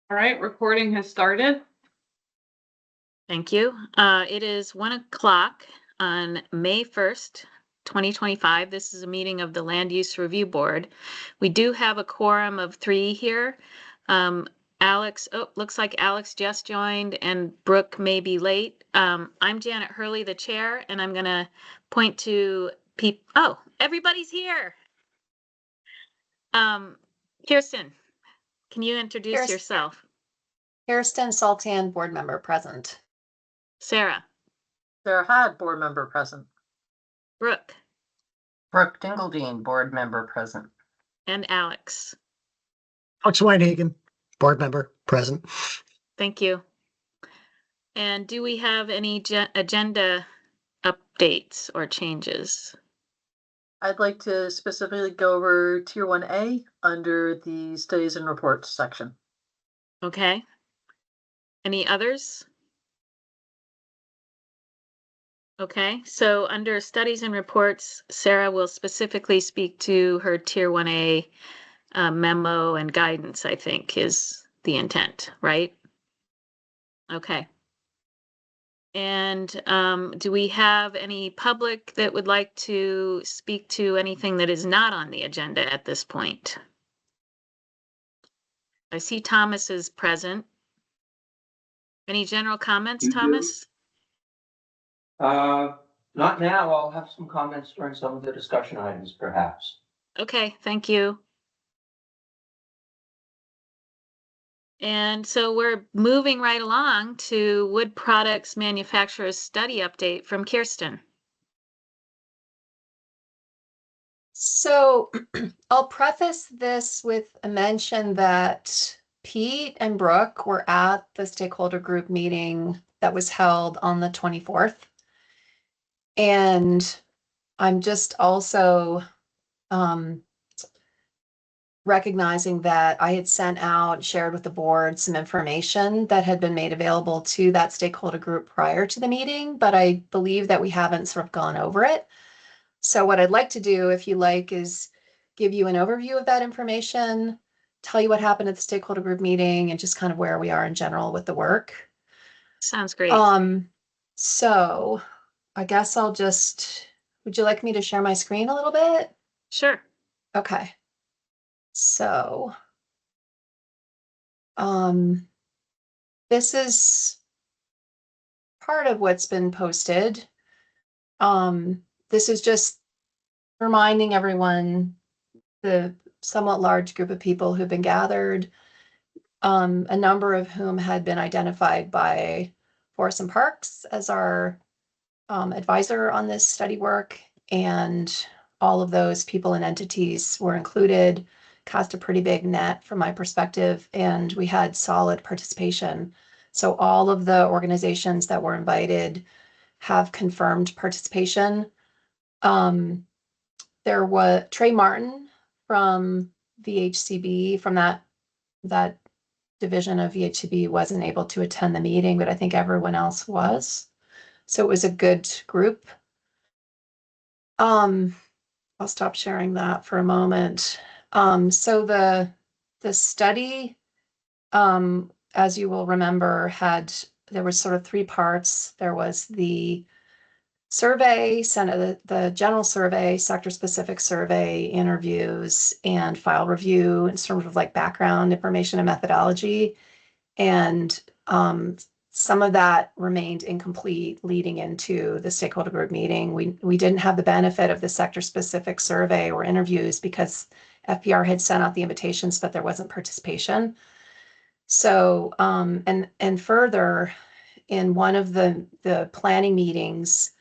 All right, recording has started. Thank you. It is 1 o'clock on May 1st, 2025. This is a meeting of the Land Use Review Board. We do have a quorum of 3 here. Looks like Alex just joined and Brooke may be late. I'm Janet Hurley, the chair, and I'm going to point to people. Oh, everybody's here. Kirsten, can you introduce yourself? Kirsten Sultan, board member present. Sarah. Sarah Had, board member present. Brooke. Brooke Dingledine, board member present. And Alex. Alex Weinhagen, board member present. Thank you. And do we have any agenda updates or changes? I'd like to specifically go over Tier 1A under the Studies and Reports section. Okay. Any others? Okay, so under Studies and Reports, Sarah will specifically speak to her Tier 1A memo and guidance, I think, is the intent, right? Okay. And do we have any public that would like to speak to anything that is not on the agenda at this point? I see Thomas is present. Any general comments, Thomas? Not now. I'll have some comments during some of the discussion items, perhaps. Okay, thank you. And so we're moving right along to Wood Products Manufacturers Study Update from Kirsten. So I'll preface this with a mention that Pete and Brooke were at the stakeholder group meeting that was held on the 24th. And I'm just also recognizing that I had sent out, shared with the board some information that had been made available to that stakeholder group prior to the meeting, but I believe that we haven't sort of gone over it. So what I'd like to do, if you like, is give you an overview of that information, tell you what happened at the stakeholder group meeting, and just kind of where we are in general with the work. Sounds great. So I guess would you like me to share my screen a little bit? Sure. Okay. So this is part of what's been posted. This is just reminding everyone, the somewhat large group of people who've been gathered, a number of whom had been identified by Forest and Parks as our advisor on this study work, and all of those people and entities were included, cast a pretty big net from my perspective, and we had solid participation. So all of the organizations that were invited have confirmed participation. There was Trey Martin from VHCB, from that division of VHCB, wasn't able to attend the meeting, but I think everyone else was. So it was a good group. I'll stop sharing that for a moment. So the study, as you will remember, there was sort of 3 parts. There was the survey, the general survey, sector-specific survey, interviews, and file review in terms of like background information and methodology. And some of that remained incomplete leading into the stakeholder group meeting. We didn't have the benefit of the sector-specific survey or interviews because FPR had sent out the invitations, but there wasn't participation. So, and further, in one of the planning meetings,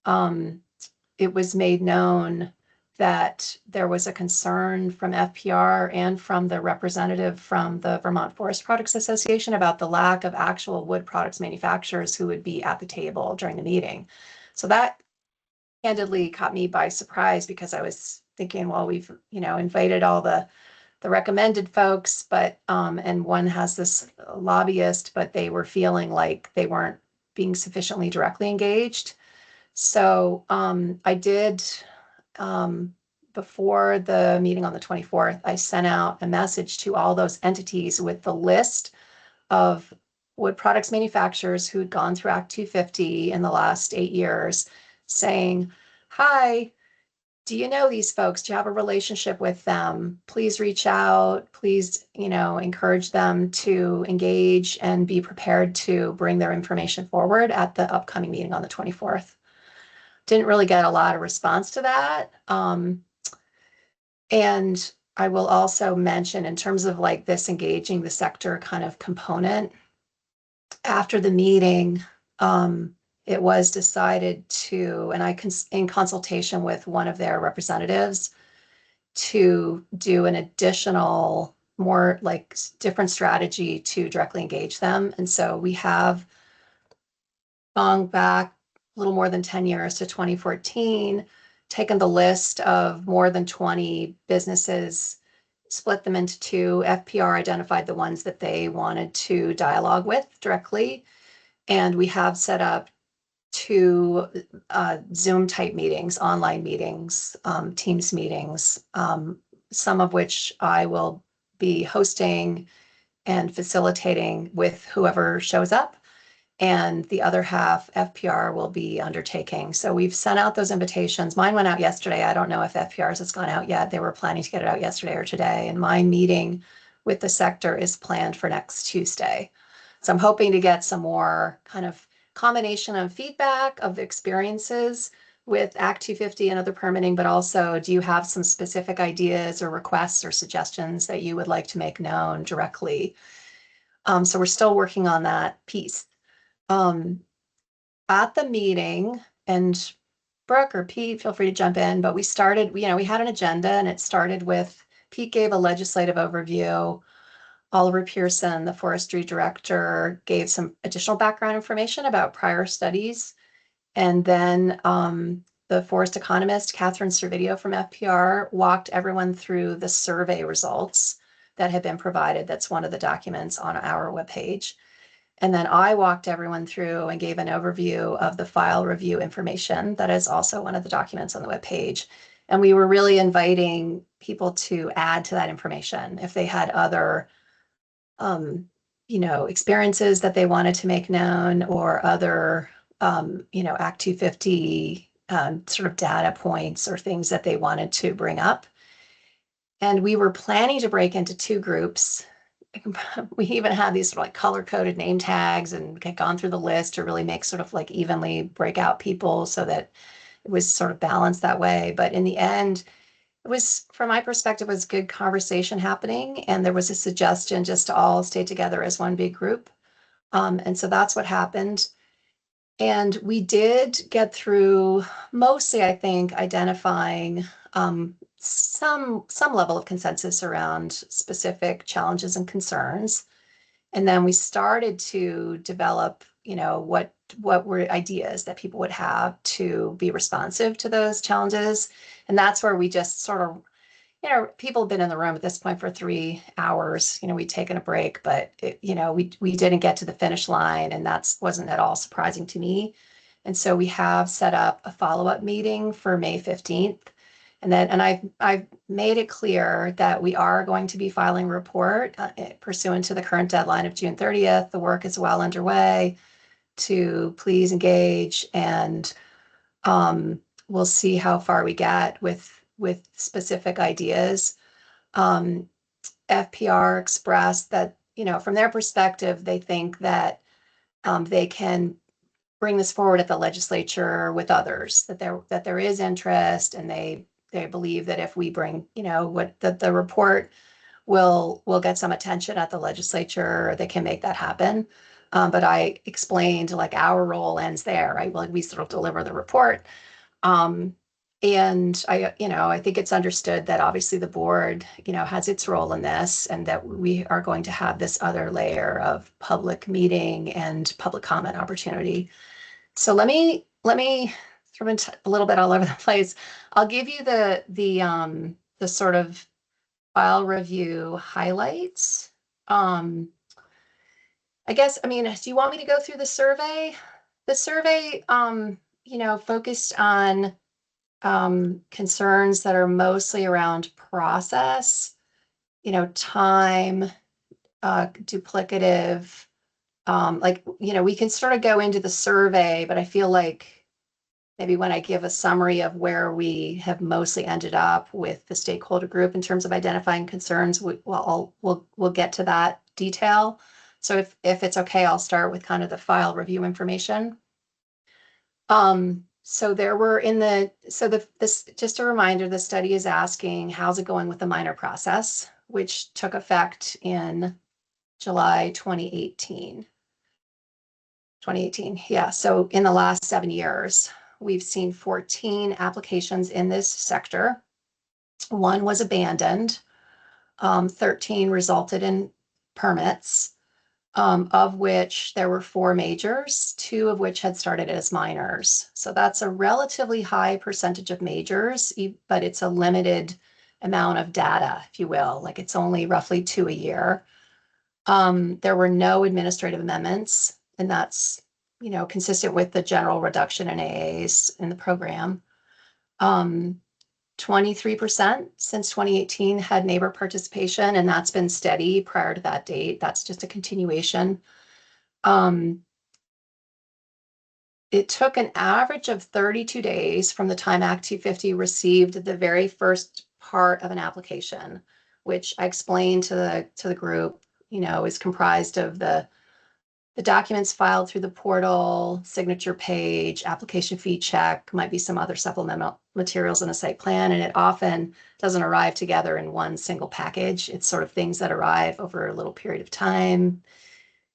it was made known that there was a concern from FPR and from the representative from the Vermont Forest Products Association about the lack of actual wood products manufacturers who would be at the table during the meeting. So that candidly caught me by surprise, because I was thinking, well, we've, invited all the recommended folks, but, and one has this lobbyist, but they were feeling like they weren't being sufficiently directly engaged. So I did, before the meeting on the 24th, I sent out a message to all those entities with the list of wood products manufacturers who'd gone through Act 250 in the last 8 years saying, hi, do you know these folks? Do you have a relationship with them? Please reach out. Please, encourage them to engage and be prepared to bring their information forward at the upcoming meeting on the 24th. Didn't really get a lot of response to that. And I will also mention, in terms of like this engaging the sector kind of component, after the meeting, it was decided to, and in consultation with one of their representatives, to do an additional, more like different strategy to directly engage them. And so we have gone back a little more than 10 years to 2014, taken the list of more than 20 businesses, split them into two. FPR identified the ones that they wanted to dialogue with directly. And we have set up 2 Zoom type meetings, online meetings, Teams meetings, some of which I will be hosting and facilitating with whoever shows up. And the other half FPR will be undertaking. So we've sent out those invitations. Mine went out yesterday. I don't know if FPR's has gone out yet. They were planning to get it out yesterday or today. And my meeting with the sector is planned for next Tuesday. So I'm hoping to get some more kind of combination of feedback of the experiences with Act 250 and other permitting, but also, do you have some specific ideas or requests or suggestions that you would like to make known directly? So we're still working on that piece. At the meeting, and Brooke or Pete, feel free to jump in, but we started, we had an agenda, and it started with, Pete gave a legislative overview. Oliver Pearson, the forestry director, gave some additional background information about prior studies. And then the forest economist, Catherine Servideo from FPR, walked everyone through the survey results that had been provided. That's one of the documents on our webpage. And then I walked everyone through and gave an overview of the file review information that is also one of the documents on the webpage. And we were really inviting people to add to that information if they had other experiences that they wanted to make known, or other, Act 250 sort of data points or things that they wanted to bring up. And we were planning to break into 2 groups. We even had these sort of like color-coded name tags and had gone through the list to really make sort of like evenly break out people so that it was sort of balanced that way. But in the end, it was, from my perspective, was good conversation happening. And there was a suggestion just to all stay together as one big group. And so that's what happened. And we did get through mostly, I think, identifying some level of consensus around specific challenges and concerns. And then we started to develop, what were ideas that people would have to be responsive to those challenges. And that's where we just sort of, people have been in the room at this point for 3 hours. We'd taken a break, but we didn't get to the finish line, and that wasn't at all surprising to me. And so we have set up a follow-up meeting for May 15th. And I've made it clear that we are going to be filing a report pursuant to the current deadline of June 30th. The work is well underway to please engage, and we'll see how far we get with specific ideas. FPR expressed that, from their perspective, they think that they can bring this forward at the legislature with others, that there is interest, and they believe that if we bring, the report will get some attention at the legislature, they can make that happen. But I explained, like, our role ends there, right? Well, we sort of deliver the report. And I think it's understood that obviously the board, has its role in this, and that we are going to have this other layer of public meeting and public comment opportunity. So let me throw in a little bit all over the place. I'll give you the sort of file review highlights. I guess, do you want me to go through the survey? The survey, focused on concerns that are mostly around process, time, duplicative, like, we can sort of go into the survey, but I feel like maybe when I give a summary of where we have mostly ended up with the stakeholder group in terms of identifying concerns, we'll get to that detail. So if it's okay, I'll start with kind of the file review information. So there were this, just a reminder, the study is asking, how's it going with the minor process, which took effect in July 2018. Yeah. So in the last 7 years, we've seen 14 applications in this sector. 1 was abandoned. 13 resulted in permits, of which there were 4 majors, 2 of which had started as minors. So that's a relatively high percentage of majors, but it's a limited amount of data, if you will. Like, it's only roughly 2 a year. There were no administrative amendments, and that's, consistent with the general reduction in AAs in the program. 23% since 2018 had neighbor participation, and that's been steady prior to that date. That's just a continuation. It took an average of 32 days from the time Act 250 received the very first part of an application, which I explained to the group, is comprised of the documents filed through the portal, signature page, application fee check, might be some other supplemental materials in a site plan, and it often doesn't arrive together in one single package. It's sort of things that arrive over a little period of time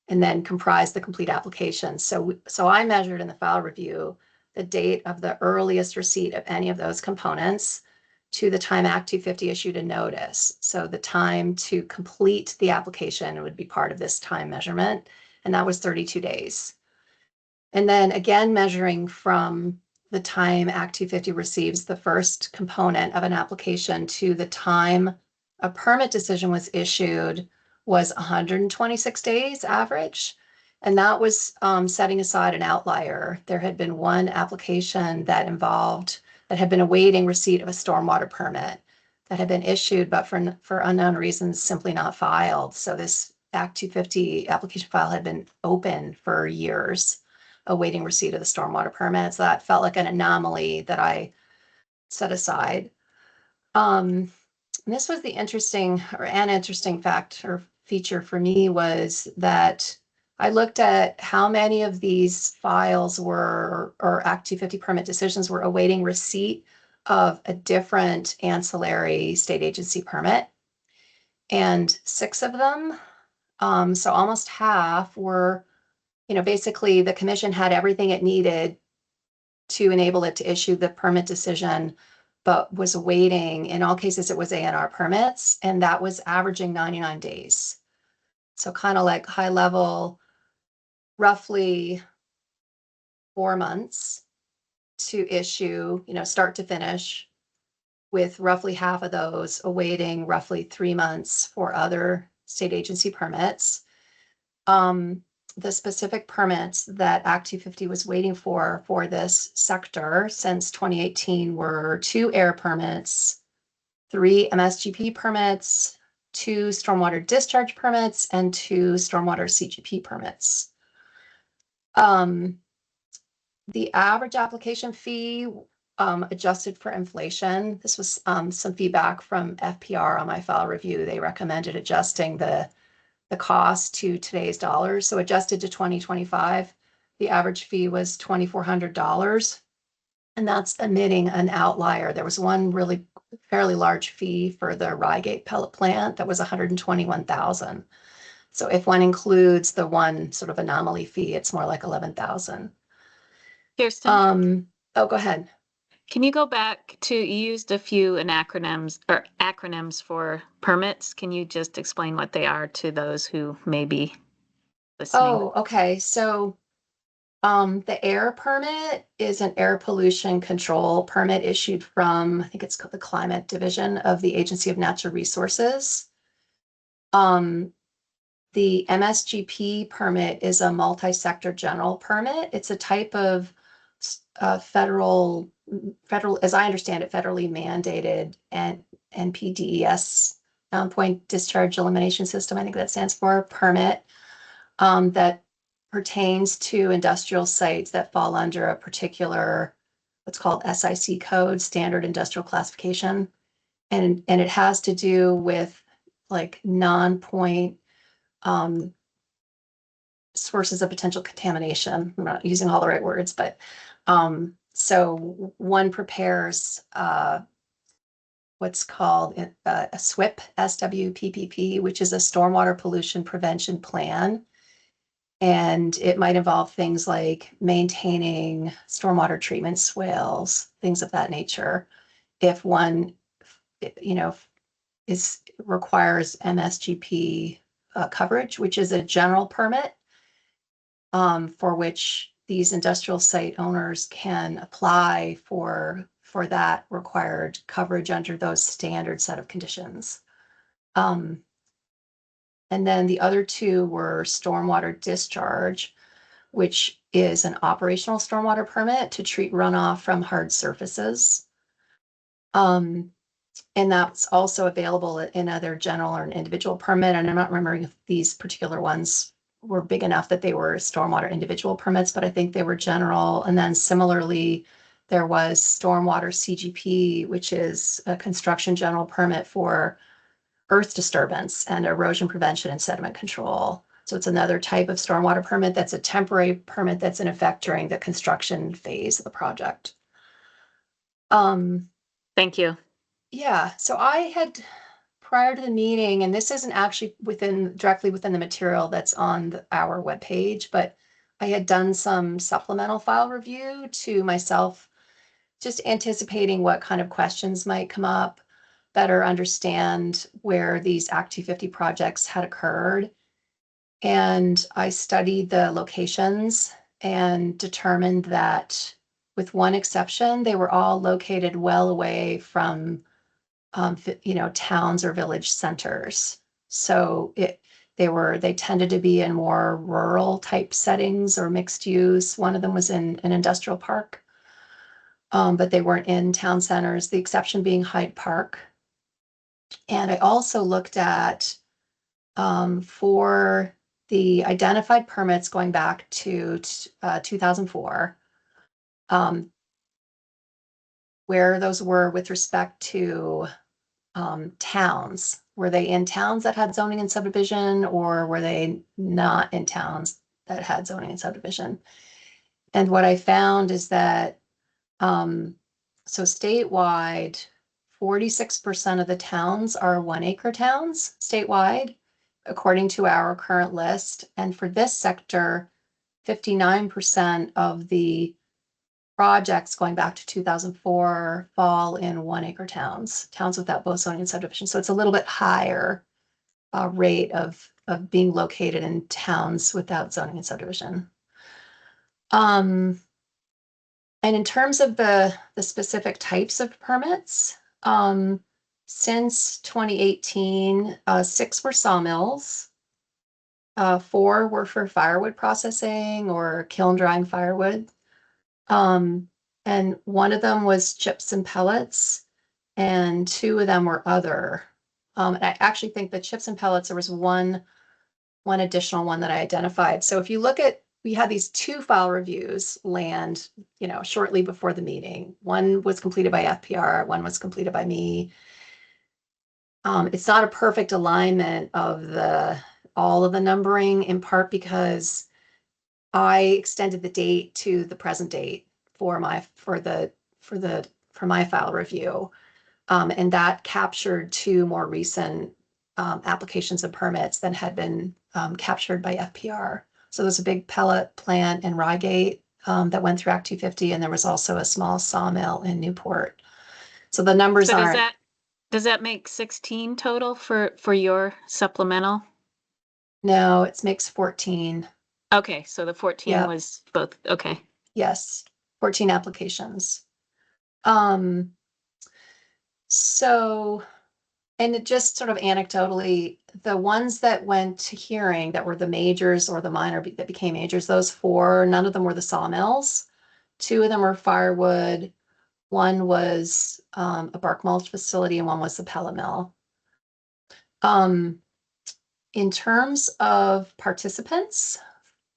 and then comprise the complete application. So I measured in the file review the date of the earliest receipt of any of those components to the time Act 250 issued a notice. So the time to complete the application would be part of this time measurement, and that was 32 days. And then again, measuring from the time Act 250 receives the first component of an application to the time a permit decision was issued was 126 days average. And that was setting aside an outlier. There had been one application that had been awaiting receipt of a stormwater permit that had been issued, but for unknown reasons, simply not filed. So this Act 250 application file had been open for years, awaiting receipt of the stormwater permits. That felt like an anomaly that I set aside. This was an interesting fact or feature for me, was that I looked at how many of these files or Act 250 permit decisions were awaiting receipt of a different ancillary state agency permit. And 6 of them, so almost half, were, basically the commission had everything it needed to enable it to issue the permit decision, but was awaiting, in all cases, it was A&R permits, and that was averaging 99 days. So kind of like high level, roughly 4 months to issue, start to finish, with roughly half of those awaiting roughly 3 months for other state agency permits. The specific permits that Act 250 was waiting for this sector since 2018 were 2 air permits, 3 MSGP permits, 2 stormwater discharge permits, and 2 stormwater CGP permits. The average application fee, adjusted for inflation, this was some feedback from FPR on my file review. They recommended adjusting the cost to today's dollars. So adjusted to 2025, the average fee was $2,400. And that's omitting an outlier. There was one really fairly large fee for the Rygate pellet plant that was $121,000. So if one includes the one sort of anomaly fee, it's more like $11,000. Kirsten, Oh, go ahead. can you go back to, you used a few acronyms for permits. Can you just explain what they are to those who may be listening? Oh, okay. So the air permit is an air pollution control permit issued from, I think it's called the Climate Division of the Agency of Natural Resources. The MSGP permit is a multi-sector general permit. It's a type of federal, as I understand it, federally mandated and NPDES Town Point Discharge Elimination System, I think that stands for, permit that pertains to industrial sites that fall under a particular, what's called SIC code, Standard Industrial Classification. And it has to do with like non-point sources of potential contamination. I'm not using all the right words, but so one prepares what's called a SWPP, SWPPP, which is a stormwater pollution prevention plan. And it might involve things like maintaining stormwater treatment swales, things of that nature. If one, requires MSGP coverage, which is a general permit for which these industrial site owners can apply for that required coverage under those standard set of conditions. And then the other two were stormwater discharge, which is an operational stormwater permit to treat runoff from hard surfaces. And that's also available in either general or an individual permit. And I'm not remembering if these particular ones were big enough that they were stormwater individual permits, but I think they were general. And then similarly, there was stormwater CGP, which is a construction general permit for earth disturbance and erosion prevention and sediment control. So it's another type of stormwater permit that's a temporary permit that's in effect during the construction phase of the project. Thank you. Yeah, so I had, prior to the meeting, and this isn't actually directly within the material that's on our webpage, but I had done some supplemental file review to myself, just anticipating what kind of questions might come up, better understand where these Act 250 projects had occurred. And I studied the locations and determined that, with one exception, they were all located well away from towns or village centers. So they tended to be in more rural type settings or mixed use. One of them was in an industrial park, but they weren't in town centers, the exception being Hyde Park. And I also looked at for the identified permits going back to 2004, where those were with respect to towns. Were they in towns that had zoning and subdivision, or were they not in towns that had zoning and subdivision? And what I found is that so statewide, 46% of the towns are 1 acre towns statewide, according to our current list. And for this sector, 59% of the projects going back to 2004 fall in 1 acre towns without both zoning and subdivision. So it's a little bit higher rate of being located in towns without zoning and subdivision. And in terms of the specific types of permits, since 2018, 6 were sawmills, 4 were for firewood processing or kiln drying firewood. And one of them was chips and pellets, and 2 of them were other. And I actually think the chips and pellets, there was one additional one that I identified. So if you look at, we had these 2 file reviews land, shortly before the meeting. One was completed by FPR, one was completed by me. It's not a perfect alignment of all of the numbering, in part because I extended the date to the present date for my file review. And that captured 2 more recent applications and permits than had been captured by FPR. So there's a big pellet plant in Rygate that went through Act 250, and there was also a small sawmill in Newport. So the numbers So aren't. does that make 16 total for your supplemental? No, it makes 14. Okay, so the 14 Yeah. was both. Okay. Yes, 14 applications. So, and it just sort of anecdotally, the ones that went to hearing that were the majors or the minor that became majors, those 4, none of them were the sawmills. 2 of them were firewood. 1 was a bark mulch facility, and 1 was the pellet mill. In terms of participants,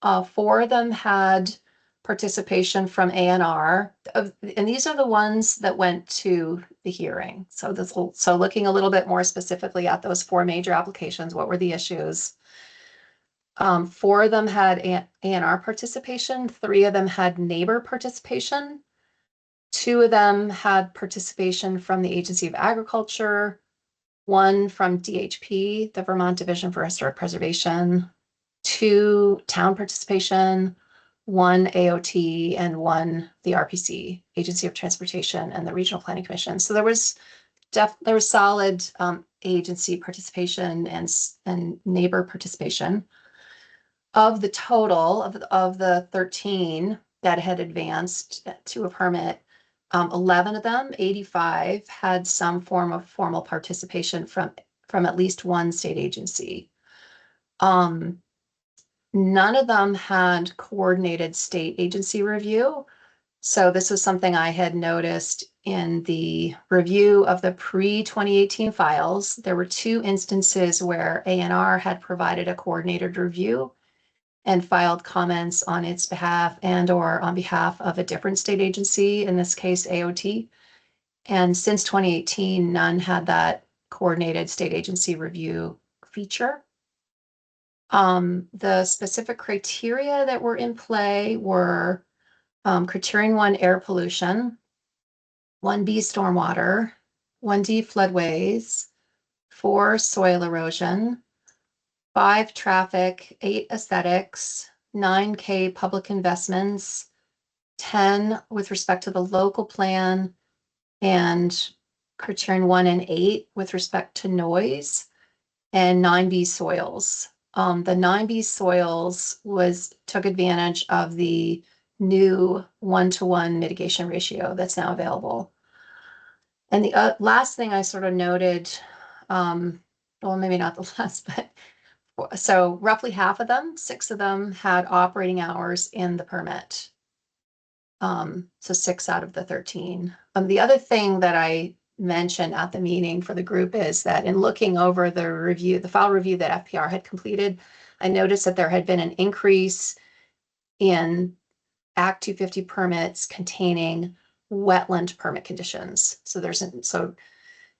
4 of them had participation from ANR, and these are the ones that went to the hearing. So looking a little bit more specifically at those 4 major applications, what were the issues? 4 of them had ANR participation, 3 of them had neighbor participation, 2 of them had participation from the Agency of Agriculture, 1 from DHP, the Vermont Division for Historic Preservation, 2 town participation, 1 AOT, and 1 the RPC, Agency of Transportation, and the Regional Planning Commission. So there was solid agency participation and neighbor participation. Of the total of the 13 that had advanced to a permit, 11 of them, 85, had some form of formal participation from at least one state agency. None of them had coordinated state agency review. So this was something I had noticed in the review of the pre-2018 files. There were 2 instances where ANR had provided a coordinated review and filed comments on its behalf and or on behalf of a different state agency, in this case AOT. And since 2018, none had that coordinated state agency review feature. The specific criteria that were in play were criterion 1, air pollution, 1B, stormwater, 1D, floodways, 4, soil erosion, 5, traffic, 8, aesthetics, 9K, public investments, 10 with respect to the local plan, and criterion 1 and 8 with respect to noise, and 9B, soils. The 9B soils took advantage of the new 1-to-1 mitigation ratio that's now available. And the last thing I sort of noted, well, maybe not the last, but so roughly half of them, 6 of them, had operating hours in the permit. So 6 out of the 13. The other thing that I mentioned at the meeting for the group is that in looking over the file review that FPR had completed, I noticed that there had been an increase in Act 250 permits containing wetland permit conditions. So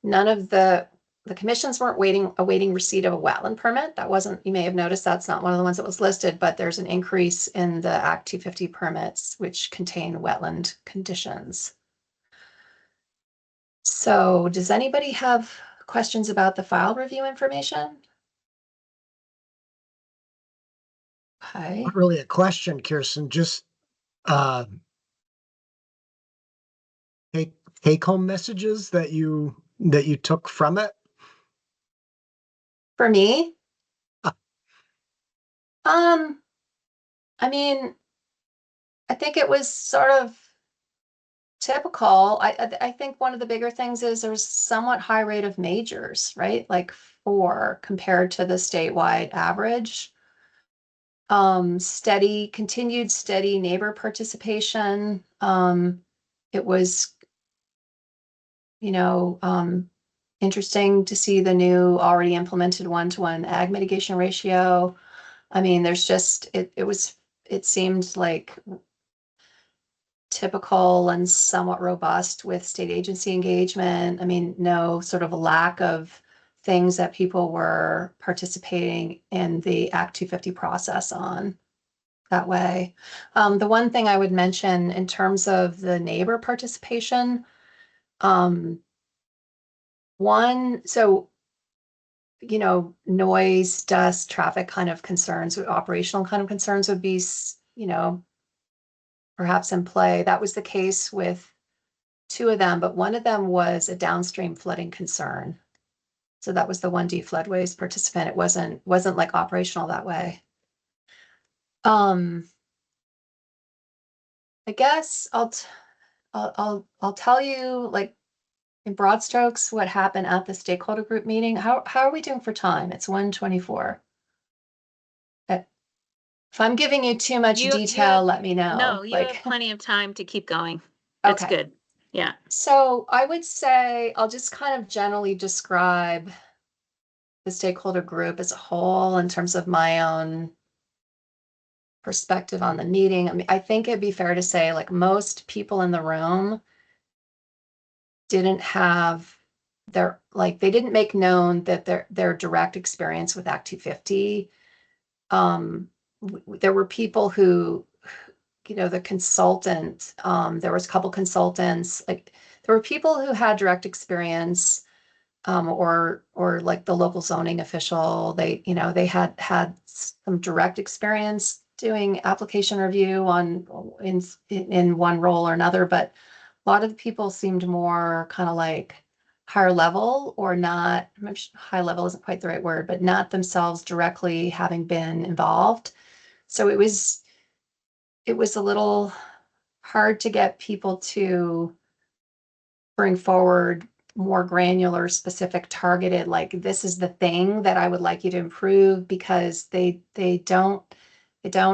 none of the commissions weren't awaiting receipt of a wetland permit. That wasn't, you may have noticed that's not one of the ones that was listed, but there's an increase in the Act 250 permits which contain wetland conditions. So does anybody have questions about the file review information? Okay. Not really a question, Kirsten, just take home messages that you took from it. For me? Ah. I mean, I think it was sort of typical. I think one of the bigger things is there's somewhat high rate of majors, right? Like 4 compared to the statewide average. Continued steady neighbor participation. It was, interesting to see the new already implemented 1-to-1 ag mitigation ratio. I mean, there's just, it seemed like typical and somewhat robust with state agency engagement. I mean, no sort of a lack of things that people were participating in the Act 250 process on that way. The one thing I would mention in terms of the neighbor participation, noise, dust, traffic kind of concerns, operational kind of concerns would be, perhaps in play. That was the case with 2 of them, but one of them was a downstream flooding concern. So that was the 1D floodways participant. It wasn't like operational that way. I guess I'll tell you, like, in broad strokes what happened at the stakeholder group meeting. How are we doing for time? It's 1:24. If I'm giving you too much detail, let me know. No, you have plenty of time to keep going. That's Okay. good. Yeah. So I would say I'll just kind of generally describe the stakeholder group as a whole in terms of my own perspective on the meeting. I mean, I think it'd be fair to say like most people in the room didn't have they didn't make known that their direct experience with Act 250. There were people who, the consultant, there was a couple consultants, like there were people who had direct experience, or like the local zoning official, they had some direct experience doing application review in one role or another, but a lot of the people seemed more kind of like higher level, or not, maybe high level isn't quite the right word, but not themselves directly having been involved. So it was a little hard to get people to bring forward more granular, specific, targeted, like this is the thing that I would like you to improve, because they don't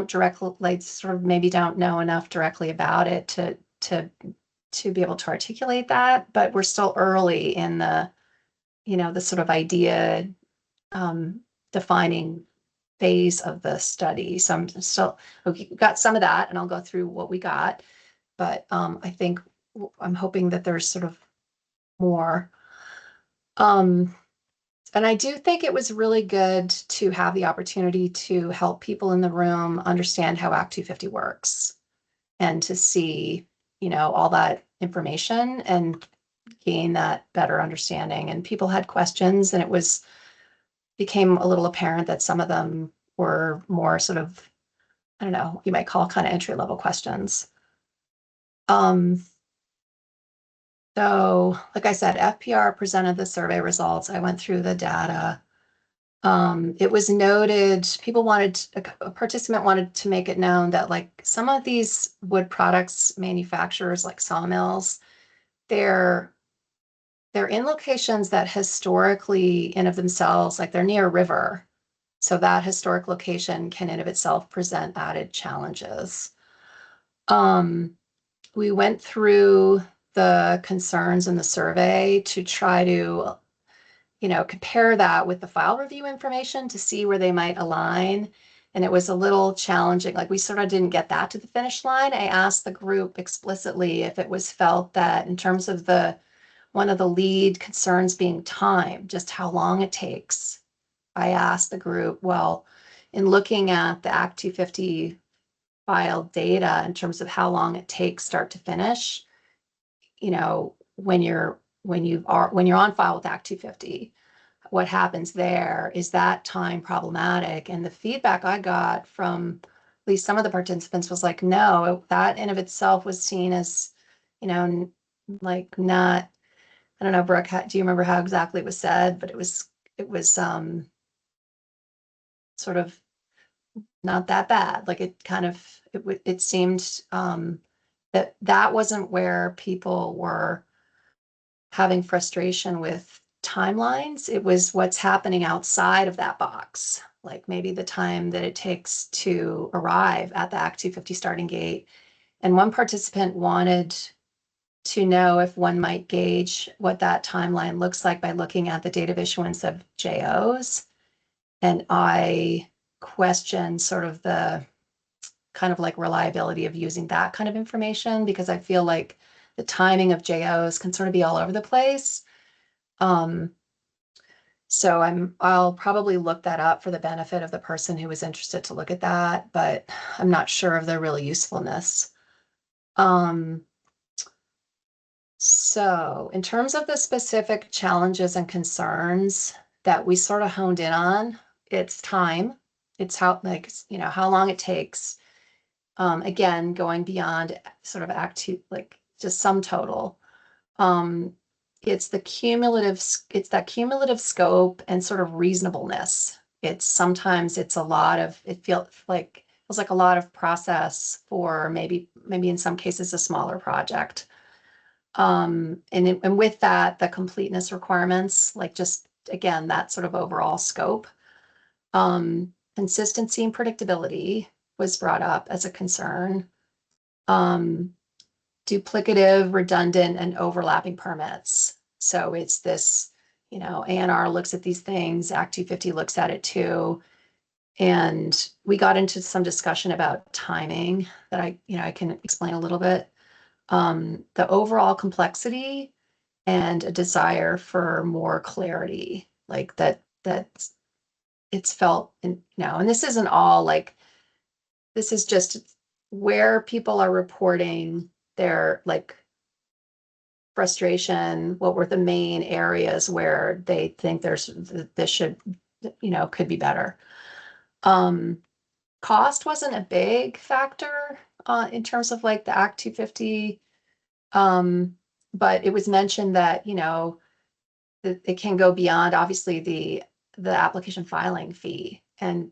directly, like sort of maybe don't know enough directly about it to be able to articulate that. But we're still early in the sort of idea defining phase of the study. So I'm still, we got some of that, and I'll go through what we got. But I think I'm hoping that there's sort of more. And I do think it was really good to have the opportunity to help people in the room understand how Act 250 works, and to see, all that information and gain that better understanding. And people had questions, and became a little apparent that some of them were more sort of, I don't know, you might call kind of entry level questions. So like I said, FPR presented the survey results. I went through the data. It was noted, a participant wanted to make it known that like some of these wood products manufacturers, like sawmills, they're in locations that historically in of themselves, like they're near a river. So that historic location can in of itself present added challenges. We went through the concerns in the survey to try to, compare that with the file review information to see where they might align. And it was a little challenging. Like we sort of didn't get that to the finish line. I asked the group explicitly if it was felt that in terms of one of the lead concerns being time, just how long it takes. I asked the group, well, in looking at the Act 250 file data in terms of how long it takes start to finish, when you're on file with Act 250, what happens there? Is that time problematic? And the feedback I got from at least some of the participants was like, no, that in of itself was seen as, like not, I don't know, Brooke, do you remember how exactly it was said? But it was sort of not that bad. Like it kind of, it seemed that wasn't where people were having frustration with timelines. It was what's happening outside of that box, like maybe the time that it takes to arrive at the Act 250 starting gate. And one participant wanted to know if one might gauge what that timeline looks like by looking at the date of issuance of JOs. And I questioned sort of the kind of like reliability of using that kind of information, because I feel like the timing of JOs can sort of be all over the place. So I'll probably look that up for the benefit of the person who was interested to look at that, but I'm not sure of their real usefulness. So in terms of the specific challenges and concerns that we sort of honed in on, it's time. It's how long it takes. Again, going beyond sort of Act 2, like just sum total. It's that cumulative scope and sort of reasonableness. Sometimes it's a lot of, it feels like a lot of process for maybe in some cases a smaller project. And with that, the completeness requirements, like just again, that sort of overall scope. Consistency and predictability was brought up as a concern. Duplicative, redundant, and overlapping permits. So it's this, you know, ANR looks at these things, Act 250 looks at it too. And we got into some discussion about timing that I can explain a little bit. The overall complexity and a desire for more clarity, like that it's felt and this isn't all like, this is just where people are reporting their like frustration, what were the main areas where they think this should, could be better. Cost wasn't a big factor in terms of like the Act 250. But it was mentioned that, that it can go beyond obviously the application filing fee and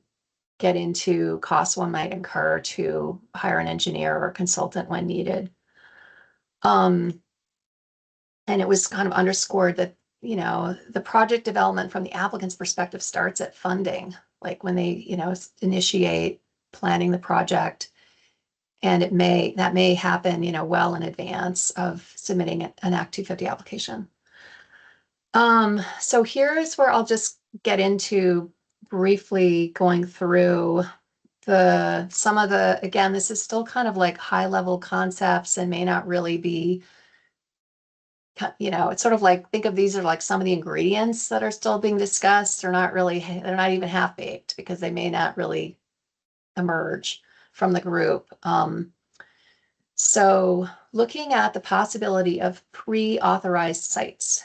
get into costs one might incur to hire an engineer or consultant when needed. And it was kind of underscored that, the project development from the applicant's perspective starts at funding, like when they, initiate planning the project. And that may happen, well in advance of submitting an Act 250 application. So here's where I'll just get into briefly going through some of the, again, this is still kind of like high level concepts and may not really be, it's sort of like, think of these are like some of the ingredients that are still being discussed. They're not even half baked because they may not really emerge from the group. So looking at the possibility of pre-authorized sites,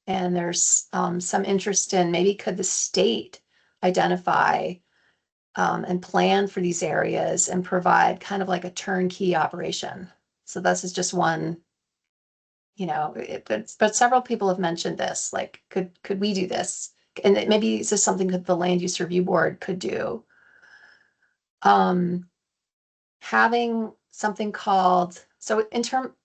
and there's some interest in maybe could the state identify and plan for these areas and provide kind of like a turnkey operation. So this is just one, but several people have mentioned this, like, could we do this? And maybe this is something that the Land Use Review Board could do. Having something called, so in terms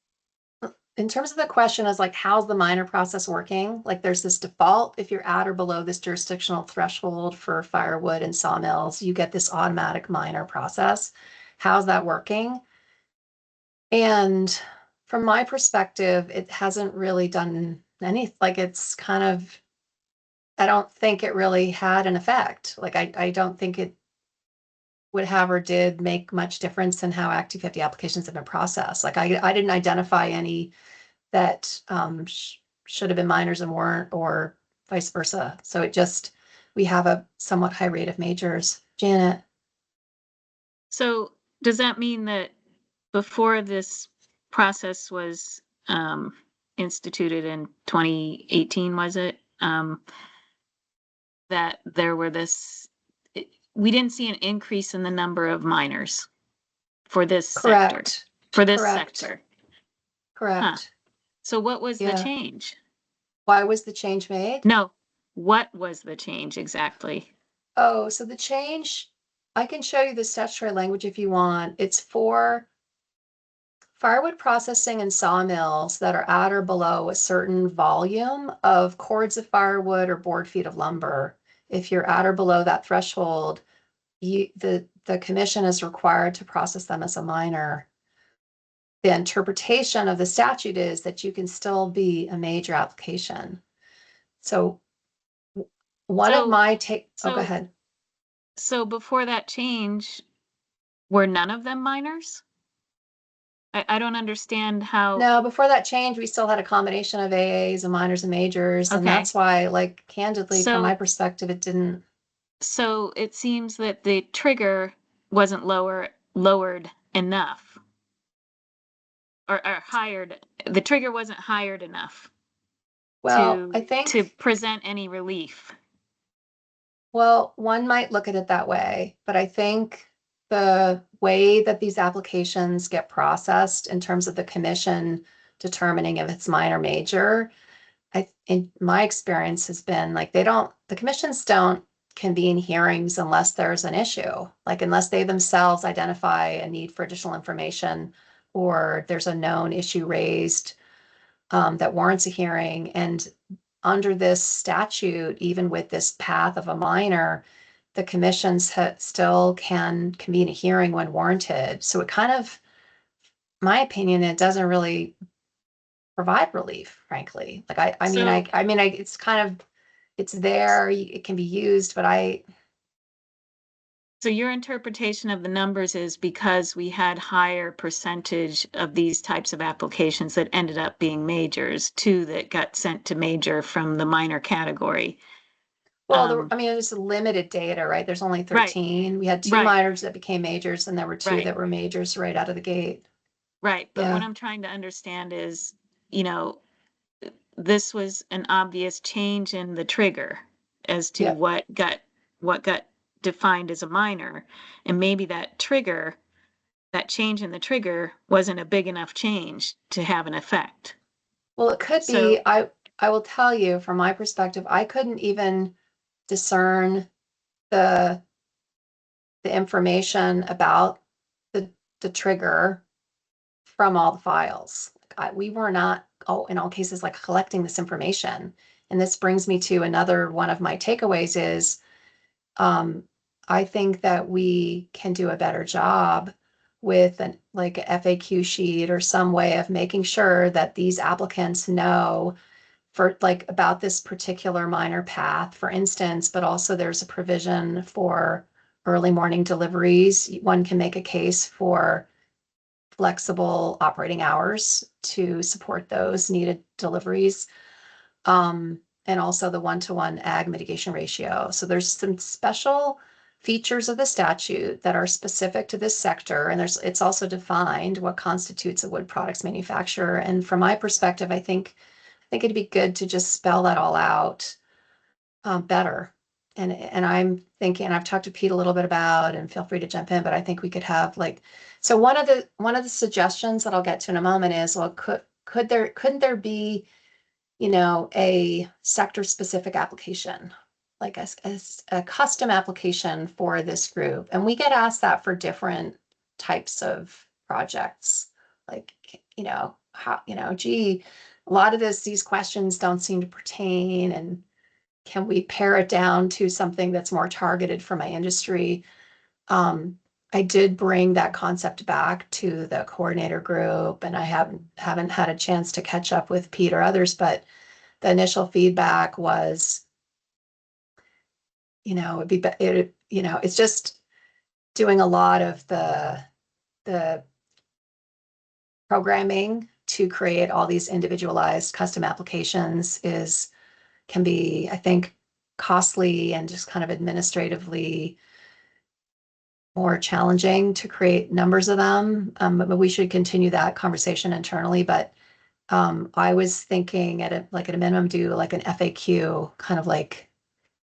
of the question is like, how's the minor process working? Like there's this default, if you're at or below this jurisdictional threshold for firewood and sawmills, you get this automatic minor process. How's that working? And from my perspective, it hasn't really done anything. Like it's kind of, I don't think it really had an effect. Like I don't think it would have or did make much difference in how Act 250 applications have been processed. Like I didn't identify any that should have been minors and weren't, or vice versa. So we have a somewhat high rate of majors. Janet? So does that mean that before this process was instituted in 2018, was it? That there were we didn't see an increase in the number of minors for this sector. Correct. For this Correct. sector. Correct. Huh. So what was the Yeah. change? Why was the change made? No, what was the change exactly? Oh, so the change, I can show you the statutory language if you want. It's for firewood processing and sawmills that are at or below a certain volume of cords of firewood or board feet of lumber. If you're at or below that threshold, the commission is required to process them as a minor. The interpretation of the statute is that you can still be a major application. So one of my go ahead. So before that change, were none of them minors? I don't understand how. No, before that change, we still had a combination of AAs and minors and majors. And Okay. that's why, like, candidly, So- from my perspective, it didn't. So it seems that the trigger wasn't lowered enough. Or the trigger wasn't hired enough Well, I think. to present any relief. Well, one might look at it that way, but I think the way that these applications get processed in terms of the commission determining if it's minor or major, in my experience has been like the commissions don't convene hearings unless there's an issue, like unless they themselves identify a need for additional information or there's a known issue raised that warrants a hearing. And under this statute, even with this path of a minor, the commissions still can convene a hearing when warranted. So it kind of, my opinion, it doesn't really provide relief, frankly. Like I mean, it's kind of it's there, it can be used, but So your interpretation of the numbers is because we had higher percentage of these types of applications that ended up being majors, two that got sent to major from the minor category. I mean, it's limited data, right? There's only Right. 13. We had 2 Right. minors that became majors, and there were 2 Right. that were majors right out of the gate. Right, but what Yeah. I'm trying to understand is, you know, this was an obvious change in the trigger as to Yeah. what got defined as a minor, and maybe that change in the trigger wasn't a big enough change to have an effect. Well, it could So- be, I will tell you from my perspective, I couldn't even discern the information about the trigger from all the files. We were not, in all cases, like collecting this information. And this brings me to another one of my takeaways is, I think that we can do a better job with like a FAQ sheet or some way of making sure that these applicants know for like about this particular minor path, for instance, but also there's a provision for early morning deliveries. One can make a case for flexible operating hours to support those needed deliveries. And also the one-to-one ag mitigation ratio. So there's some special features of the statute that are specific to this sector, and it's also defined what constitutes a wood products manufacturer. And from my perspective, I think it'd be good to just spell that all out better. And I'm thinking, and I've talked to Pete a little bit about, and feel free to jump in, but I think we could have like, so one of the suggestions that I'll get to in a moment is, well, couldn't there be, a sector specific application, like a custom application for this group? And we get asked that for different types of projects, like, how, gee, a lot of these questions don't seem to pertain, and can we pare it down to something that's more targeted for my industry? I did bring that concept back to the coordinator group, and I haven't had a chance to catch up with Pete or others, but the initial feedback was, it's just doing a lot of the programming to create all these individualized custom applications can be, I think, costly and just kind of administratively more challenging to create numbers of them. But we should continue that conversation internally. But I was thinking at a minimum, do like an FAQ, kind of like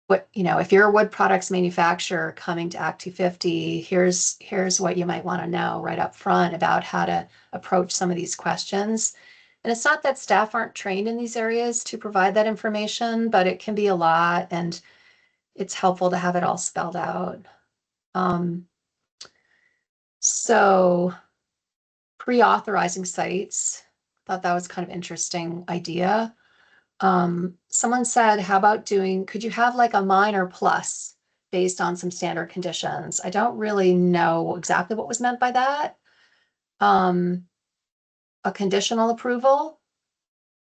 what, if you're a wood products manufacturer coming to Act 250, here's what you might want to know right up front about how to approach some of these questions. And it's not that staff aren't trained in these areas to provide that information, but it can be a lot, and it's helpful to have it all spelled out. So pre-authorizing sites, thought that was kind of interesting idea. Someone said, how about could you have like a minor plus based on some standard conditions? I don't really know exactly what was meant by that. A conditional approval,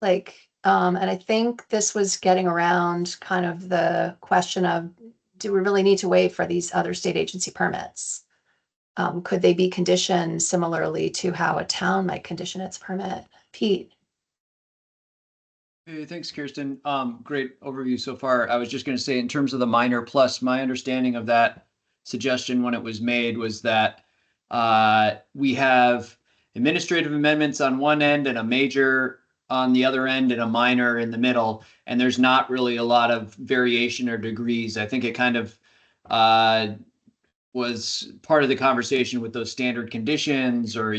and I think this was getting around kind of the question of, do we really need to wait for these other state agency permits? Could they be conditioned similarly to how a town might condition its permit? Pete? Hey, thanks, Kirsten. Great overview so far. I was just going to say, in terms of the minor plus, my understanding of that suggestion when it was made was that we have administrative amendments on one end and a major on the other end and a minor in the middle, and there's not really a lot of variation or degrees. I think it kind of was part of the conversation with those standard conditions, or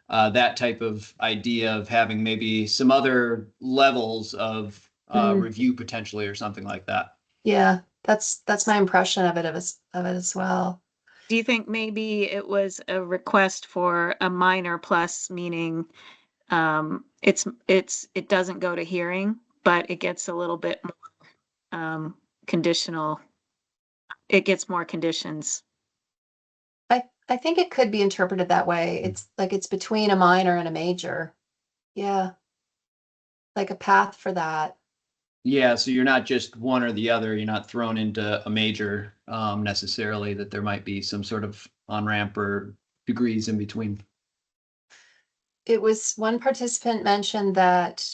that type of idea of having maybe some other levels of review potentially, or something like that. Yeah, that's my impression of it as well. Do you think maybe it was a request for a minor plus, meaning it doesn't go to hearing, but it gets a little bit more conditional. It gets more conditions. I think it could be interpreted that way. It's like it's between a minor and a major. Yeah. Like a path for that. Yeah, so you're not just one or the other. You're not thrown into a major necessarily, that there might be some sort of on-ramp or degrees in between. It was one participant mentioned that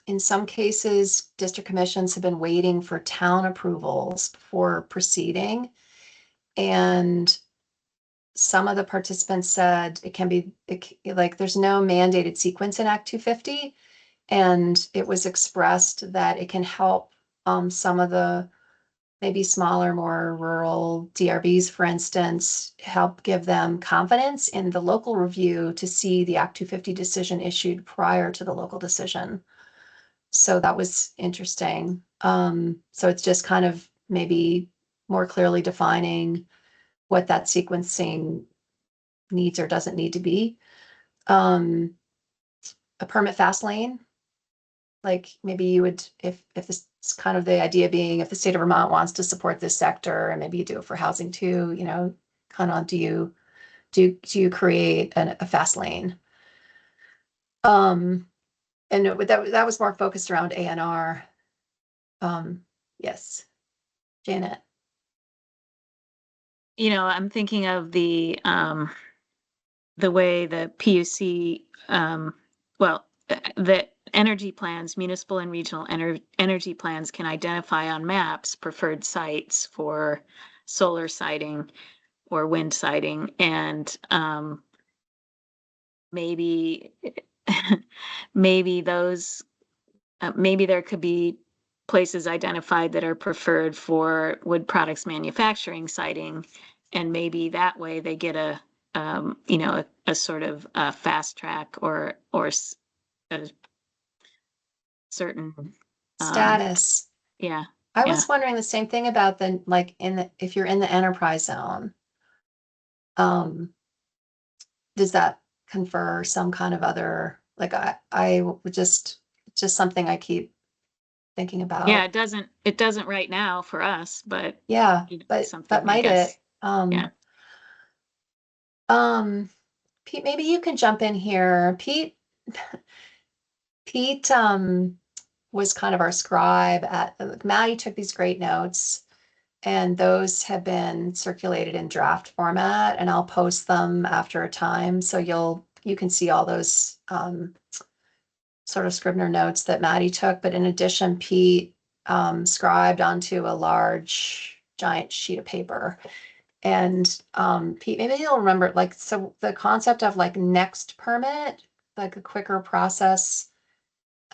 in some cases, district commissions have been waiting for town approvals before proceeding. And some of the participants said it can be like there's no mandated sequence in Act 250. And it was expressed that it can help some of the maybe smaller, more rural DRBs, for instance, help give them confidence in the local review to see the Act 250 decision issued prior to the local decision. So that was interesting. So it's just kind of maybe more clearly defining what that sequencing needs or doesn't need to be. A permit fast lane, like maybe you would, if this is kind of the idea being, if the state of Vermont wants to support this sector, and maybe you do it for housing too, you know, kind of do you create a fast lane? And that was more focused around ANR. Yes, Janet. You know, I'm thinking of the way the PUC, the energy plans, municipal and regional energy plans can identify on maps preferred sites for solar siting or wind siting, and maybe maybe those maybe there could be places identified that are preferred for wood products manufacturing siting, and maybe that way they get a sort of a fast track or a certain Status. Yeah. I was wondering the same thing about if you're in the enterprise zone, does that confer some kind of other, like I would just something I keep thinking about. Yeah, it doesn't right now for us, but yeah, something but I might guess. it? Pete, maybe you can jump in here. Pete was kind of our scribe Maddie took these great notes, and those have been circulated in draft format, and I'll post them after a time. So you can see all those sort of Scribner notes that Maddie took. But in addition, Pete scribed onto a large giant sheet of paper. And Pete, maybe you'll remember, so the concept of next permit, like a quicker process,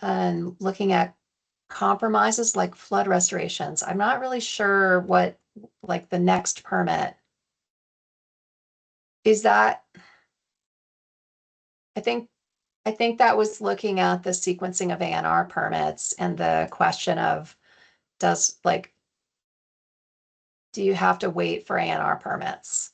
and looking at compromises like flood restorations. I'm not really sure what the next permit is. That I think that was looking at the sequencing of ANR permits and the question of do you have to wait for ANR permits?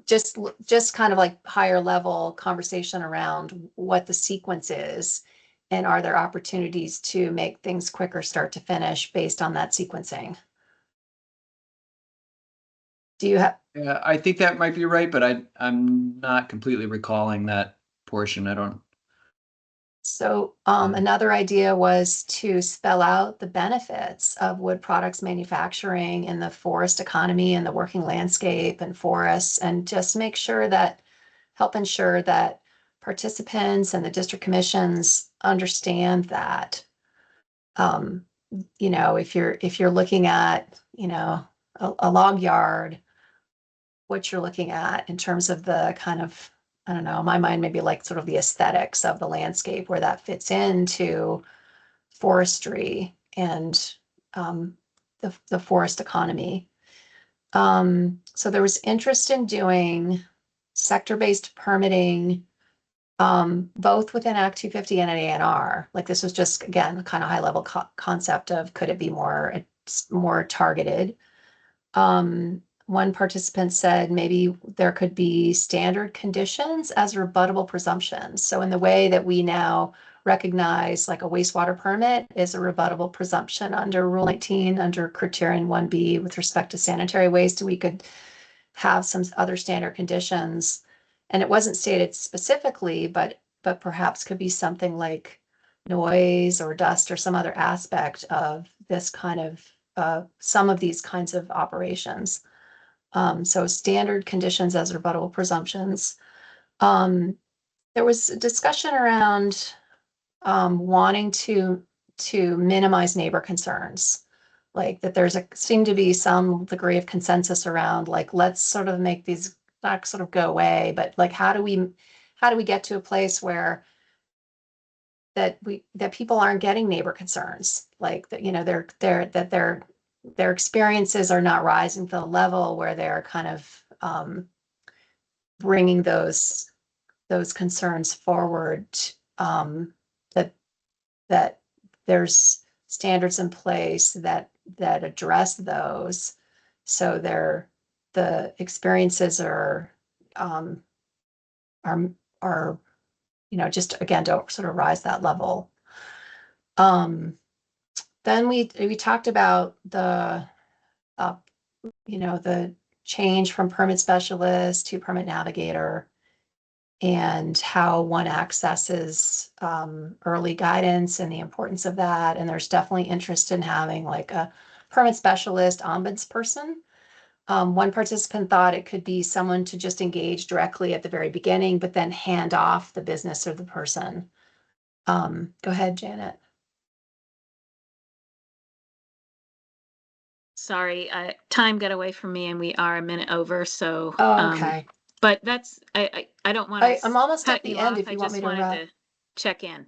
Just kind of higher level conversation around what the sequence is, and are there opportunities to make things quicker start to finish based on that sequencing? Do you have? Yeah, I think that might be right, but I'm not completely recalling that portion. I don't. So another idea was to spell out the benefits of wood products manufacturing in the forest economy and the working landscape and forests, and just help ensure that participants and the district commissions understand that. If you're looking at, a log yard, what you're looking at in terms of the kind of, I don't know, my mind maybe sort of the aesthetics of the landscape, where that fits into forestry and the forest economy. So there was interest in doing sector-based permitting, both within Act 250 and at ANR. This was just, again, kind of high level concept of could it be more targeted. One participant said maybe there could be standard conditions as rebuttable presumptions. So in the way that we now recognize a wastewater permit is a rebuttable presumption under Rule 19, under Criterion 1B with respect to sanitary waste, we could have some other standard conditions. And it wasn't stated specifically, but perhaps could be something like noise or dust or some other aspect of this kind of, some of these kinds of operations. So standard conditions as rebuttable presumptions. There was a discussion around wanting to minimize neighbor concerns. Like that there's seemed to be some degree of consensus around, like, let's sort of make these not sort of go away, but like, how do we get to a place where that people aren't getting neighbor concerns, like that, their experiences are not rising to the level where they're kind of bringing those concerns forward, that there's standards in place that address those, so the experiences are just again don't sort of rise that level. Then we talked about the the change from permit specialist to permit navigator, and how one accesses early guidance and the importance of that. And there's definitely interest in having like a permit specialist ombudsperson. One participant thought it could be someone to just engage directly at the very beginning, but then hand off the business or the person. Go ahead, Janet. Sorry, time got away from me and we are a minute over, so. Oh, okay. But that's, I don't want to. I'm almost at the end if you want me to wrap. I just wanted to check in.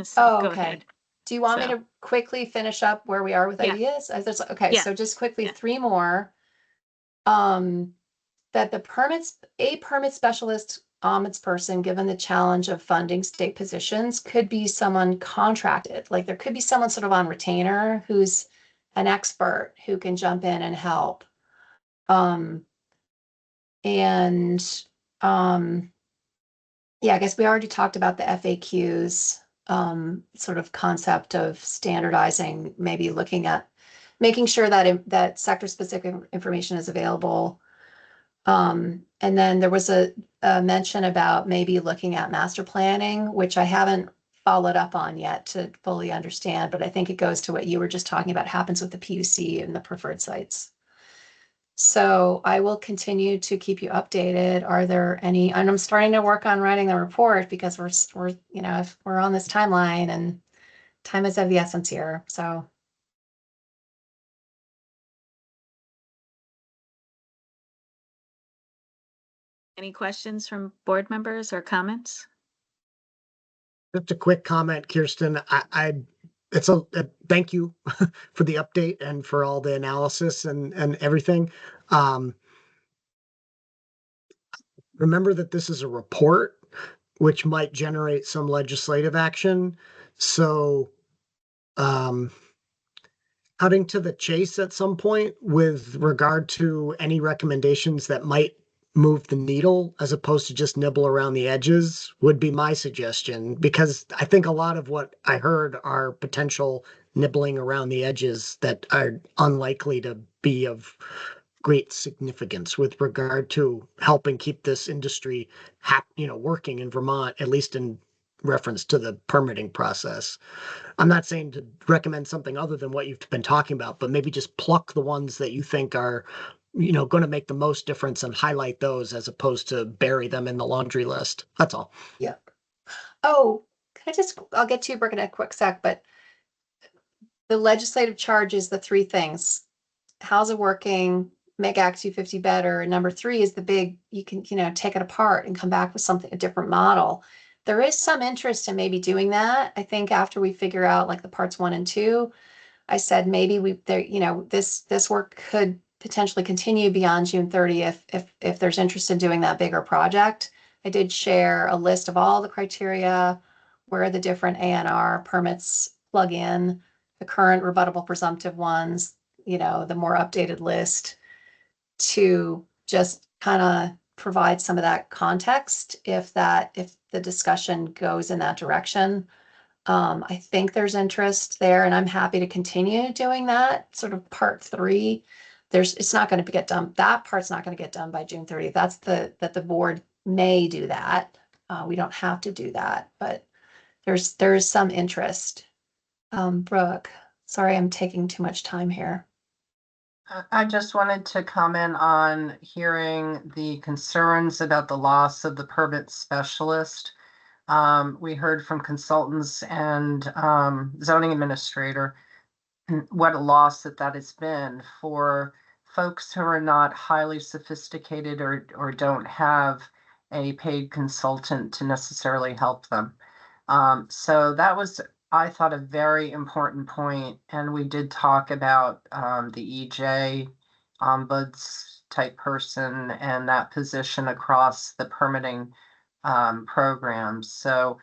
So Oh, go okay. ahead. Do you want me So. to quickly finish up where we are with Yeah. ideas? Okay, Yeah. so just quickly, Yeah. 3 more. That a permit specialist ombudsperson, given the challenge of funding state positions, could be someone contracted. Like there could be someone sort of on retainer who's an expert who can jump in and help. Yeah, I guess we already talked about the FAQs, sort of concept of standardizing, maybe looking at making sure that sector specific information is available. And then there was a mention about maybe looking at master planning, which I haven't followed up on yet to fully understand, but I think it goes to what you were just talking about, happens with the PUC and the preferred sites. So I will continue to keep you updated. Are there any, and I'm starting to work on writing the report because we're, if we're on this timeline and time is of the essence here. So. Any questions from board members or comments? Just a quick comment, Kirsten. Thank you for the update and for all the analysis and everything. Remember that this is a report, which might generate some legislative action. So, cutting to the chase at some point with regard to any recommendations that might move the needle as opposed to just nibble around the edges would be my suggestion, because I think a lot of what I heard are potential nibbling around the edges that are unlikely to be of great significance with regard to helping keep this industry working in Vermont, at least in reference to the permitting process. I'm not saying to recommend something other than what you've been talking about, but maybe just pluck the ones that you think are going to make the most difference and highlight those as opposed to bury them in the laundry list. That's all. Yeah. Oh, I'll get to you, Brooke, in a quick sec, but the legislative charge is the 3 things. How's it working? Make Act 250 better. And number 3 is the big, you can, take it apart and come back with a different model. There is some interest in maybe doing that. I think after we figure out like the parts 1 and 2, I said, maybe this work could potentially continue beyond June 30th if there's interest in doing that bigger project. I did share a list of all the criteria where the different ANR permits plug in, the current rebuttable presumptive ones, the more updated list, to just kind of provide some of that context if the discussion goes in that direction. I think there's interest there, and I'm happy to continue doing that sort of part 3. It's not going to get done. That part's not going to get done by June 30th. That the board may do that. We don't have to do that, but there's some interest. Brooke, sorry, I'm taking too much time here. I just wanted to comment on hearing the concerns about the loss of the permit specialist. We heard from consultants and zoning administrator what a loss that has been for folks who are not highly sophisticated or don't have a paid consultant to necessarily help them. So that was, I thought, a very important point. And we did talk about the EJ ombuds type person and that position across the permitting programs. So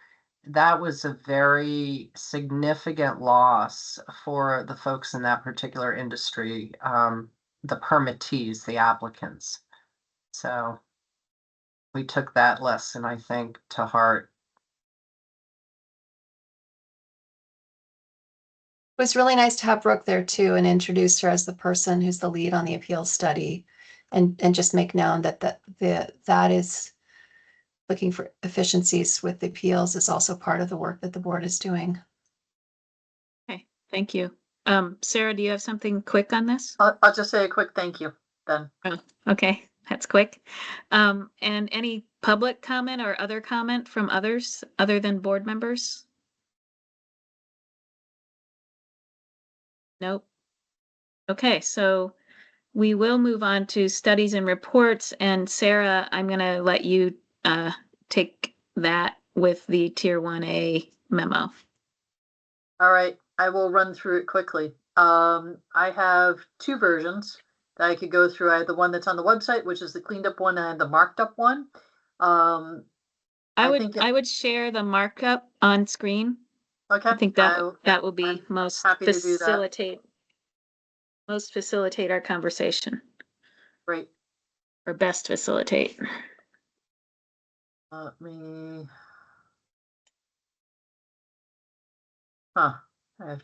that was a very significant loss for the folks in that particular industry, the permittees, the applicants. So we took that lesson, I think, to heart. It was really nice to have Brooke there too and introduce her as the person who's the lead on the appeals study and just make known that that is looking for efficiencies with the appeals is also part of the work that the board is doing. Okay, thank you. Sarah, do you have something quick on this? I'll just say a quick thank you then. Oh, okay, that's quick. And any public comment or other comment from others other than board members? Nope. Okay, so we will move on to studies and reports. And Sarah, I'm going to let you take that with the Tier 1A memo. All right, I will run through it quickly. I have two versions that I could go through. I have the one that's on the website, which is the cleaned up one, and the marked up one. I would share the markup on screen. Okay. I think that will be I'm most happy to do that. facilitate our conversation, Great. or best facilitate. Let me. I have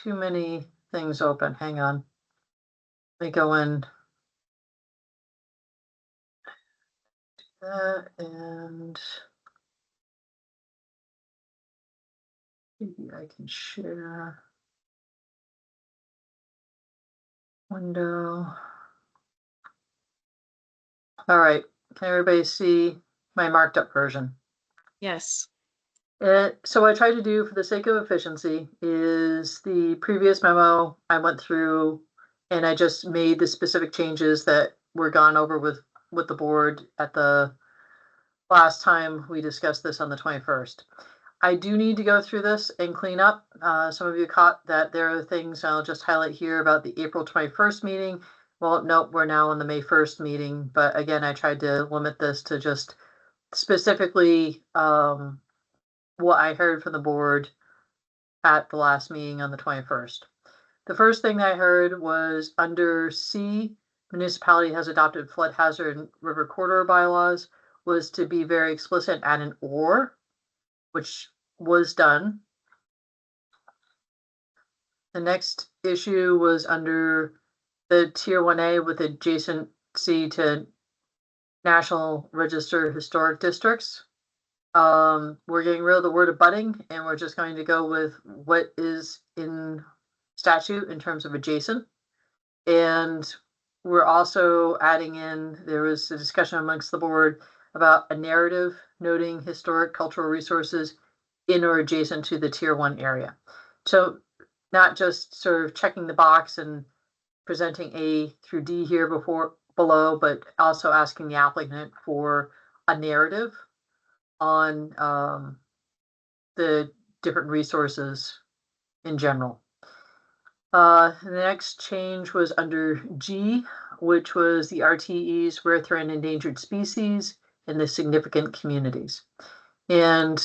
too many things open. Hang on. Let me go in. That and maybe I can share window. All right. Can everybody see my marked up version? Yes. So I tried to do, for the sake of efficiency, is the previous memo I went through and I just made the specific changes that were gone over with the board at the last time we discussed this on the 21st. I do need to go through this and clean up. Some of you caught that there are things I'll just highlight here about the April 21st meeting. Well, nope, we're now on the May 1st meeting, but again, I tried to limit this to just specifically what I heard from the board at the last meeting on the 21st. The first thing I heard was under C, municipality has adopted flood hazard and river corridor bylaws, was to be very explicit at an or, which was done. The next issue was under the Tier 1A with adjacency to National Register Historic Districts. We're getting rid of the word abutting and we're just going to go with what is in statute in terms of adjacent. And we're also adding in, there was a discussion amongst the board about a narrative noting historic cultural resources in or adjacent to the Tier 1 area. So not just sort of checking the box and presenting A through D here below, but also asking the applicant for a narrative on the different resources in general. The next change was under G, which was the RTEs, rare, threatened, endangered species in the significant communities. And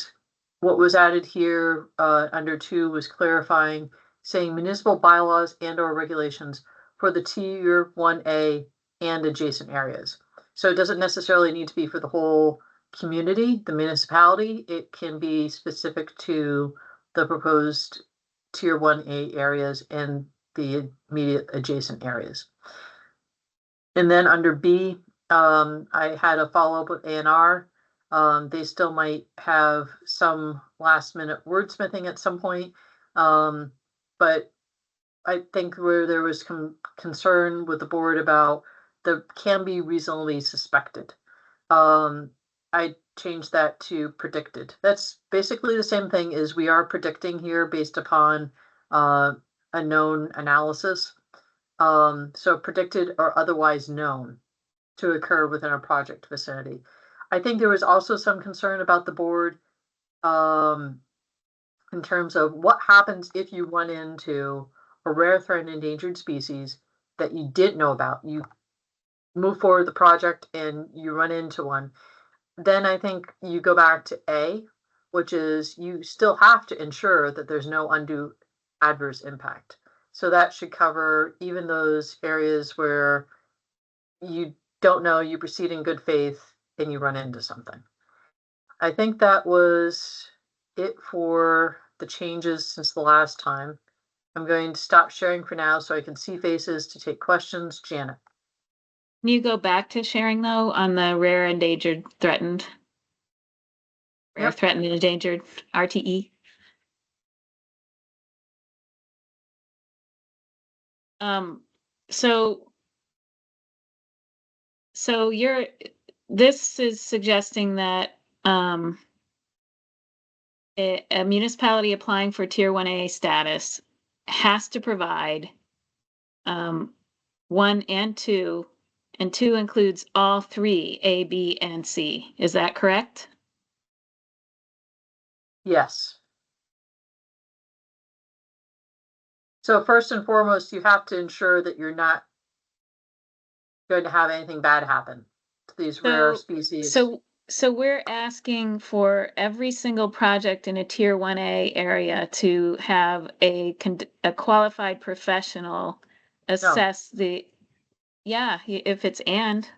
what was added here under 2 was clarifying, saying municipal bylaws and or regulations for the Tier 1A and adjacent areas. So it doesn't necessarily need to be for the whole community, the municipality. It can be specific to the proposed Tier 1A areas and the immediate adjacent areas. And then under B, I had a follow-up with A&R. They still might have some last minute wordsmithing at some point. But I think where there was concern with the board about the can be reasonably suspected. I changed that to predicted. That's basically the same thing as we are predicting here based upon a known analysis. So predicted or otherwise known to occur within a project vicinity. I think there was also some concern about the board in terms of what happens if you run into a rare, threatened, endangered species that you didn't know about. You move forward the project and you run into one. Then I think you go back to A, which is you still have to ensure that there's no undue adverse impact. So that should cover even those areas where you don't know, you proceed in good faith and you run into something. I think that was it for the changes since the last time. I'm going to stop sharing for now so I can see faces to take questions. Janet. Can you go back to sharing though on the rare, endangered, threatened? Rare, Yep. threatened, and endangered, RTE. So this is suggesting that a municipality applying for Tier 1A status has to provide 1 and 2, and 2 includes all 3, A, B, and C. Is that correct? Yes. So first and foremost, you have to ensure that you're not going to have anything bad happen to these rare species. So we're asking for every single project in a Tier 1A area to have a qualified professional assess if it's and.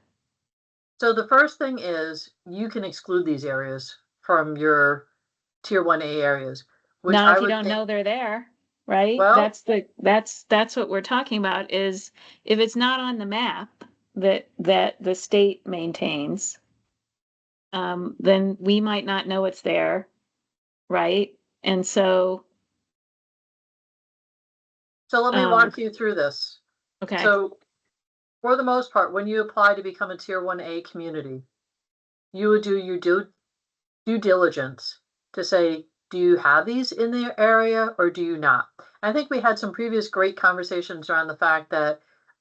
So the first thing is you can exclude these areas from your Tier 1A areas. Which Not if you don't know they're there, right? Well, that's what we're talking about is if it's not on the map that the state maintains, then we might not know it's there, right? And so let me walk you through this. Okay. So for the most part, when you apply to become a Tier 1A community, you would do your due diligence to say, do you have these in the area or do you not? I think we had some previous great conversations around the fact that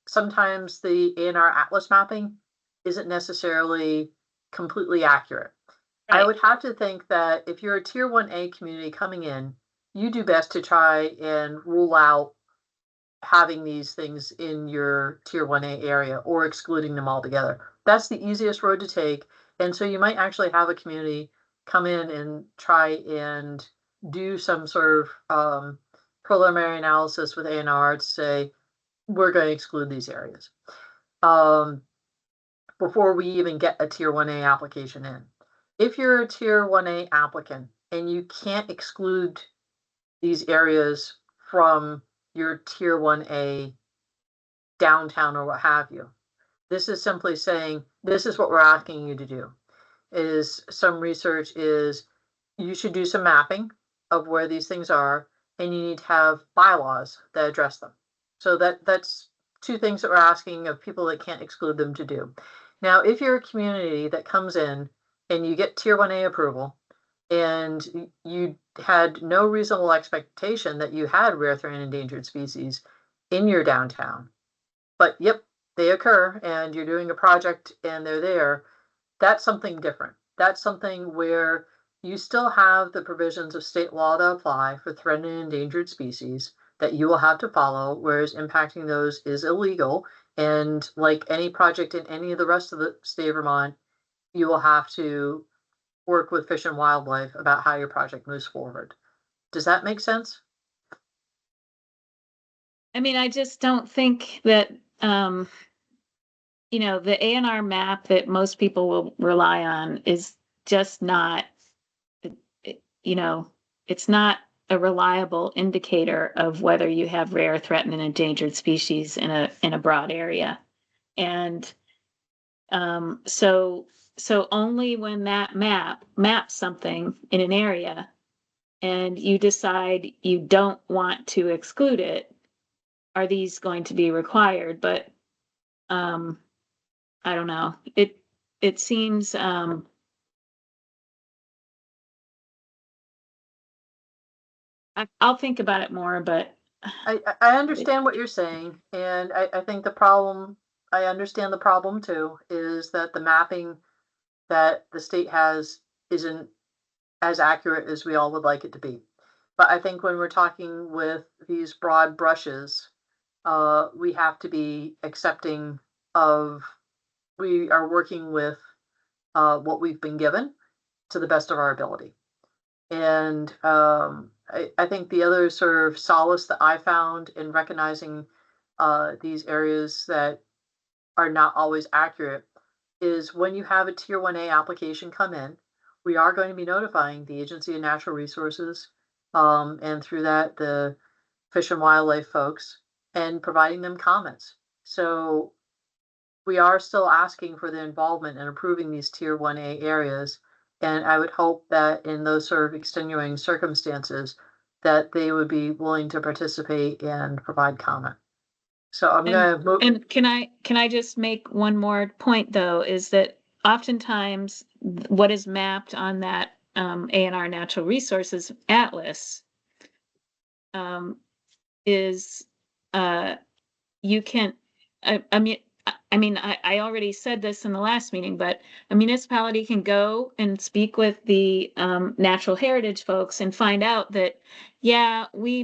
sometimes the A&R Atlas mapping isn't necessarily completely accurate. Right. I would have to think that if you're a Tier 1A community coming in, you do best to try and rule out having these things in your Tier 1A area or excluding them altogether. That's the easiest road to take. And so you might actually have a community come in and try and do some sort of preliminary analysis with A&R to say, we're going to exclude these areas before we even get a Tier 1A application in. If you're a Tier 1A applicant and you can't exclude these areas from your Tier 1A downtown or what have you, this is simply saying, this is what we're asking you to do. Is some research is you should do some mapping of where these things are, and you need to have bylaws that address them. So that's 2 things that we're asking of people that can't exclude them to do. Now, if you're a community that comes in and you get Tier 1A approval and you had no reasonable expectation that you had rare, threatened, endangered species in your downtown, but yep, they occur and you're doing a project and they're there, that's something different. That's something where you still have the provisions of state law to apply for threatened and endangered species that you will have to follow, whereas impacting those is illegal. And like any project in any of the rest of the state of Vermont, you will have to work with Fish and Wildlife about how your project moves forward. Does that make sense? I mean, I just don't think that, the A&R map that most people will rely on is just not, it's not a reliable indicator of whether you have rare, threatened, and endangered species in a broad area. And so only when that map maps something in an area and you decide you don't want to exclude it, are these going to be required? But I don't know. It seems I'll think about it more, but I understand what you're saying, and I think the problem, I understand the problem too, is that the mapping that the state has isn't as accurate as we all would like it to be. But I think when we're talking with these broad brushes, we have to be accepting of, we are working with what we've been given to the best of our ability. And I think the other sort of solace that I found in recognizing these areas that are not always accurate is when you have a Tier 1A application come in, we are going to be notifying the Agency of Natural Resources, and through that, the Fish and Wildlife folks, and providing them comments. So we are still asking for the involvement in approving these Tier 1A areas. And I would hope that in those sort of extenuating circumstances, that they would be willing to participate and provide comment. So I'm gonna move. And can I just make one more point though, is that oftentimes what is mapped on that A&R Natural Resources Atlas is you can I mean, I already said this in the last meeting, but a municipality can go and speak with the natural heritage folks and find out that, yeah, we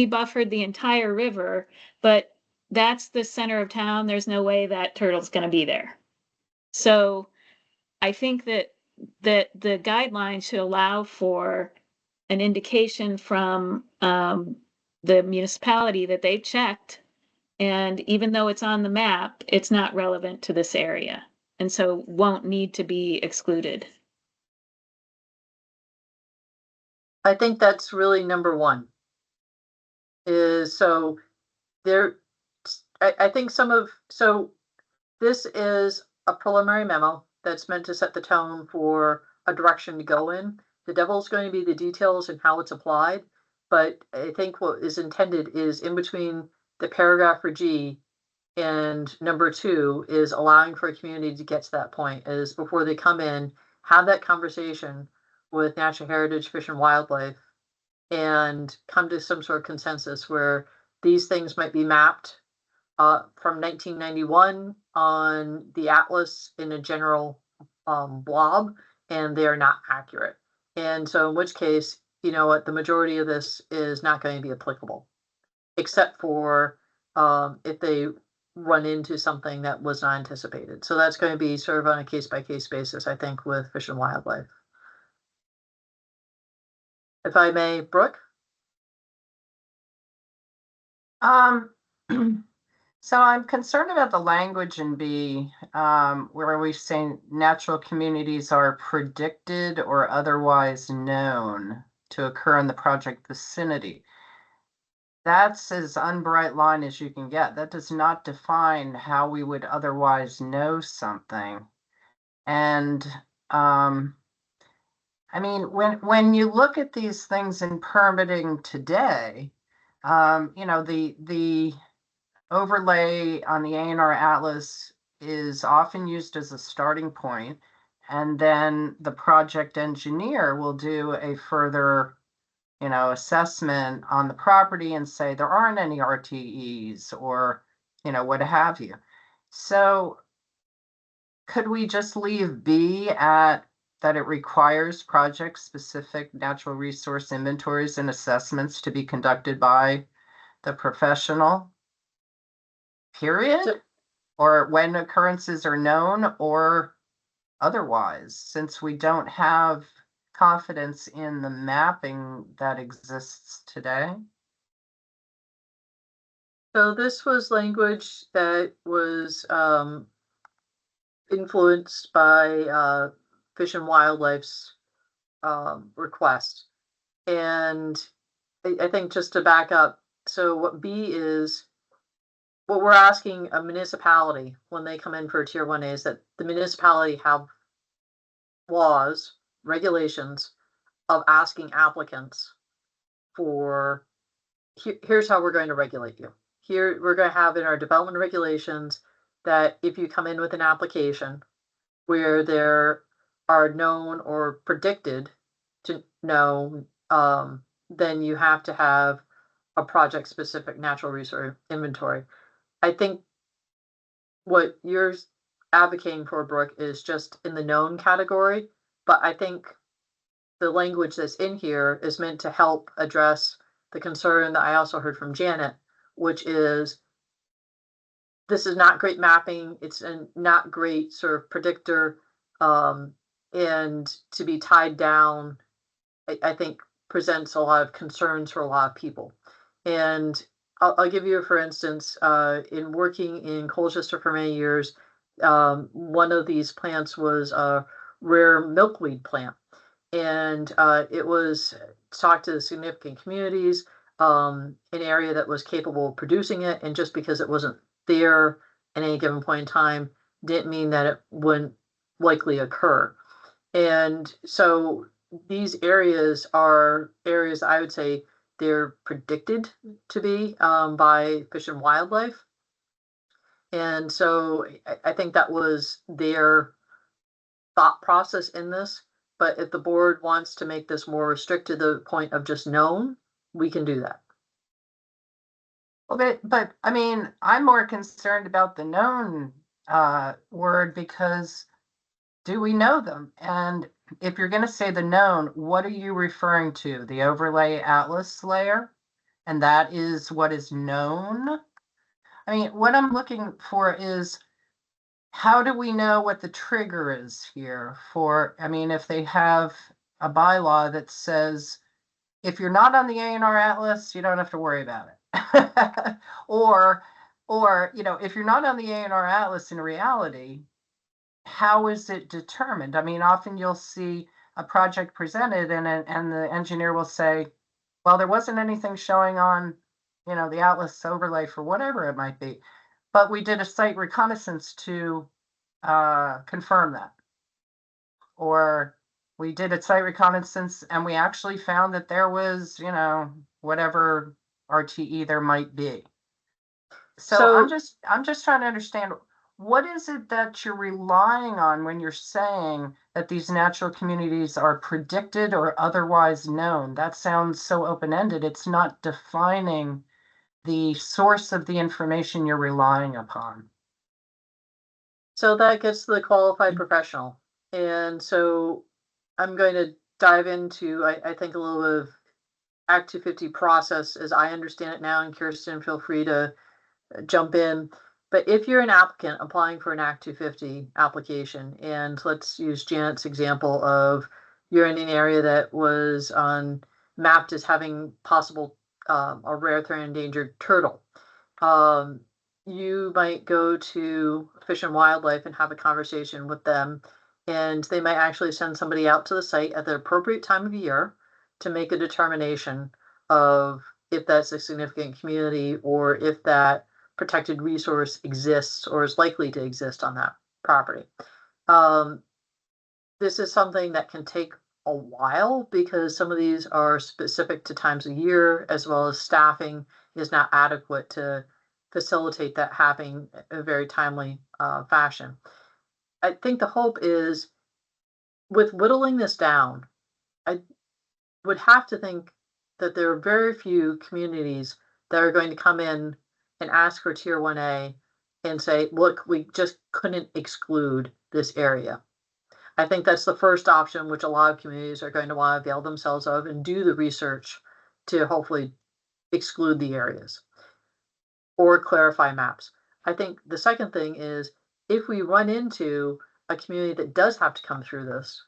buffered the entire river, but that's the center of town. There's no way that turtle's going to be there. So I think that the guidelines should allow for an indication from the municipality that they've checked. And even though it's on the map, it's not relevant to this area, and so won't need to be excluded. I think that's really number one. Is so there, I think so this is a preliminary memo that's meant to set the tone for a direction to go in. The devil's going to be the details and how it's applied, but I think what is intended is in between the paragraph for G and number 2 is allowing for a community to get to that point, is before they come in, have that conversation with Natural Heritage, Fish and Wildlife, and come to some sort of consensus where these things might be mapped from 1991 on the Atlas in a general blob, and they're not accurate. And so in which case, you know what, the majority of this is not going to be applicable, except for if they run into something that was not anticipated. So that's going to be sort of on a case-by-case basis, I think, with Fish and Wildlife. If I may, Brooke? So I'm concerned about the language in B, where we say natural communities are predicted or otherwise known to occur in the project vicinity. That's as unbright line as you can get. That does not define how we would otherwise know something. And I mean, when you look at these things in permitting today, you know, the overlay on the A&R Atlas is often used as a starting point, and then the project engineer will do a further, you know, assessment on the property and say there aren't any RTEs or, you know, what have you. So could we just leave B at that it requires project-specific natural resource inventories and assessments to be conducted by the professional? Period? So- Or when occurrences are known or otherwise, since we don't have confidence in the mapping that exists today? So this was language that was influenced by Fish and Wildlife's request. And I think just to back up, so what B is, what we're asking a municipality when they come in for a Tier 1A is that the municipality have laws, regulations of asking applicants for, here's how we're going to regulate you. Here, we're going to have in our development regulations that if you come in with an application where there are known or predicted to know, then you have to have a project-specific natural resource inventory. I think what you're advocating for, Brooke, is just in the known category, but I think the language that's in here is meant to help address the concern that I also heard from Janet, which is this is not great mapping. It's a not great sort of predictor, and to be tied down, I think presents a lot of concerns for a lot of people. And I'll give you, for instance, in working in Colchester for many years, one of these plants was a rare milkweed plant. And it was talked to significant communities, an area that was capable of producing it. And just because it wasn't there at any given point in time didn't mean that it wouldn't likely occur. And so these areas are areas I would say they're predicted to be by Fish and Wildlife. And so I think that was their thought process in this. But if the board wants to make this more restricted to the point of just known, we can do that. Well, but I mean, I'm more concerned about the known word, because do we know them? And if you're going to say the known, what are you referring to? The overlay atlas layer? And that is what is known? I mean, what I'm looking for is, how do we know what the trigger is here for, I mean, if they have a bylaw that says, if you're not on the A&R Atlas, you don't have to worry about it. or, you know, if you're not on the A&R Atlas in reality, how is it determined? I mean, often you'll see a project presented and the engineer will say, well, there wasn't anything showing on, you know, the Atlas overlay for whatever it might be, but we did a site reconnaissance to confirm that. Or we did a site reconnaissance and we actually found that there was, you know, whatever RTE there might be. So I'm just trying to understand, what is it that you're relying on when you're saying that these natural communities are predicted or otherwise known? That sounds so open-ended. It's not defining the source of the information you're relying upon. So that gets to the qualified professional. And so I'm going to dive into, I think, a little bit of Act 250 process as I understand it now, and Kirsten, feel free to jump in. But if you're an applicant applying for an Act 250 application, and let's use Janet's example of you're in an area that was mapped as having possible a rare threat endangered turtle, you might go to Fish and Wildlife and have a conversation with them, and they might actually send somebody out to the site at the appropriate time of year to make a determination of if that's a significant community or if that protected resource exists or is likely to exist on that property. This is something that can take a while because some of these are specific to times of year, as well as staffing is not adequate to facilitate that happening in a very timely fashion. I think the hope is, with whittling this down, I would have to think that there are very few communities that are going to come in and ask for Tier 1A and say, look, we just couldn't exclude this area. I think that's the first option, which a lot of communities are going to want to avail themselves of and do the research to hopefully exclude the areas or clarify maps. I think the second thing is, if we run into a community that does have to come through this,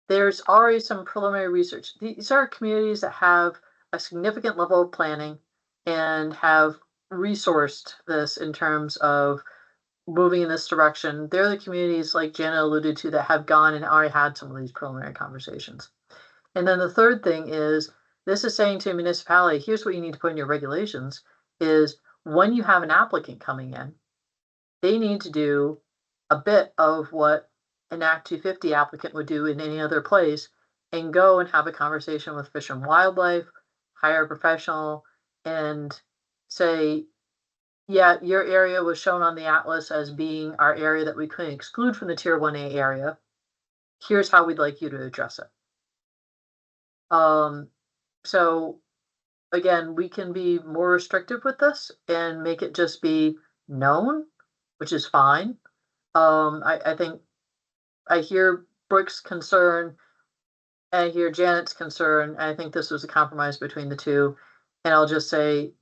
there's already some preliminary research. These are communities that have a significant level of planning and have resourced this in terms of moving in this direction. They're the communities, like Janet alluded to, that have gone and already had some of these preliminary conversations. And then the third thing is, this is saying to a municipality, here's what you need to put in your regulations, is when you have an applicant coming in, they need to do a bit of what an Act 250 applicant would do in any other place, and go and have a conversation with Fish and Wildlife, hire a professional, and say, yeah, your area was shown on the atlas as being our area that we couldn't exclude from the Tier 1A area. Here's how we'd like you to address it. So again, we can be more restrictive with this and make it just be known, which is fine. I think I hear Brooke's concern, I hear Janet's concern. I think this was a compromise between the two. And I'll just say,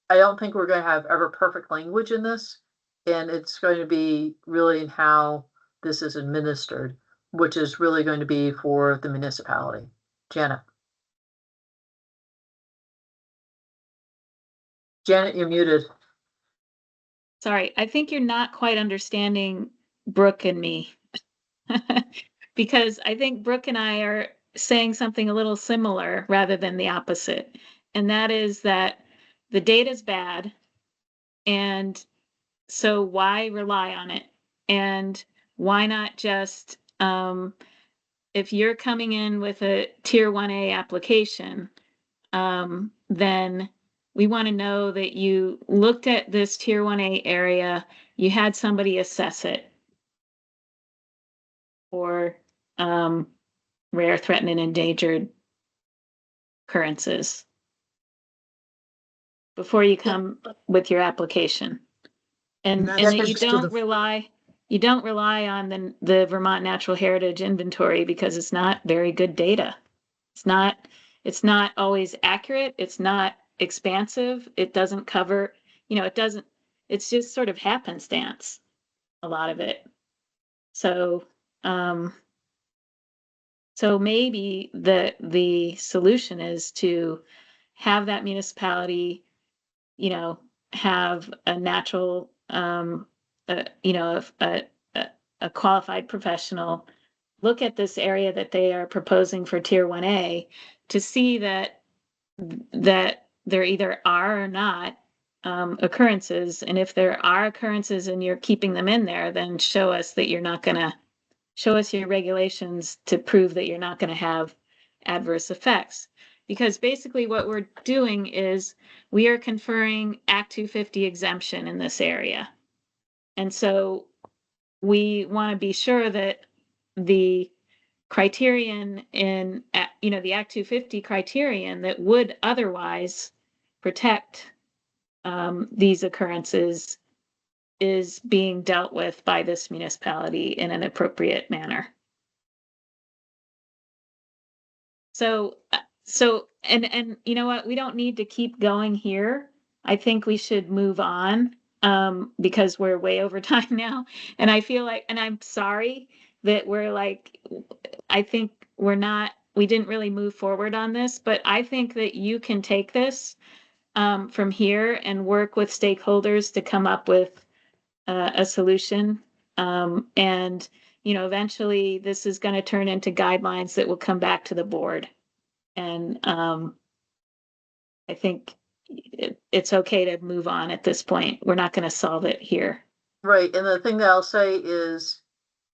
I don't think we're going to have ever perfect language in this. And it's going to be really in how this is administered, which is really going to be for the municipality. Janet. Janet, you're muted. Sorry, I think you're not quite understanding Brooke and me. Because I think Brooke and I are saying something a little similar rather than the opposite. And that is that the data's bad. And so why rely on it? And why not just, if you're coming in with a Tier 1A application, then we want to know that you looked at this Tier 1A area, you had somebody assess it for rare, threatened, and endangered occurrences before you come with your application. And That that you speaks to don't rely on the Vermont Natural Heritage Inventory, because it's not very good data. It's not always accurate. It's not expansive. It doesn't cover, it's just sort of happenstance, a lot of it. So, so maybe the solution is to have that municipality, have a natural, a qualified professional look at this area that they are proposing for Tier 1A to see that there either are or not occurrences. And if there are occurrences and you're keeping them in there, then show us your regulations to prove that you're not going to have adverse effects. Because basically what we're doing is we are conferring Act 250 exemption in this area. And so we want to be sure that the criterion in, the Act 250 criterion that would otherwise protect these occurrences is being dealt with by this municipality in an appropriate manner. So and you know what, we don't need to keep going here. I think we should move on because we're way over time now. And I feel like, and I'm sorry that I think we didn't really move forward on this, but I think that you can take this from here and work with stakeholders to come up with a solution. And, eventually this is going to turn into guidelines that will come back to the board. And I think it's okay to move on at this point. We're not going to solve it here. Right. And the thing that I'll say is,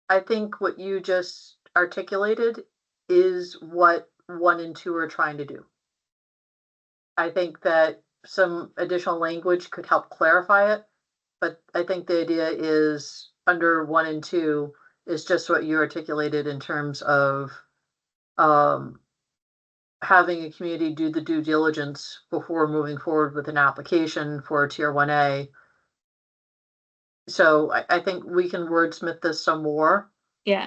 I think what you just articulated is what 1 and 2 are trying to do. I think that some additional language could help clarify it, but I think the idea is under 1 and 2 is just what you articulated in terms of having a community do the due diligence before moving forward with an application for a Tier 1A. So I think we can wordsmith this some more. Yeah.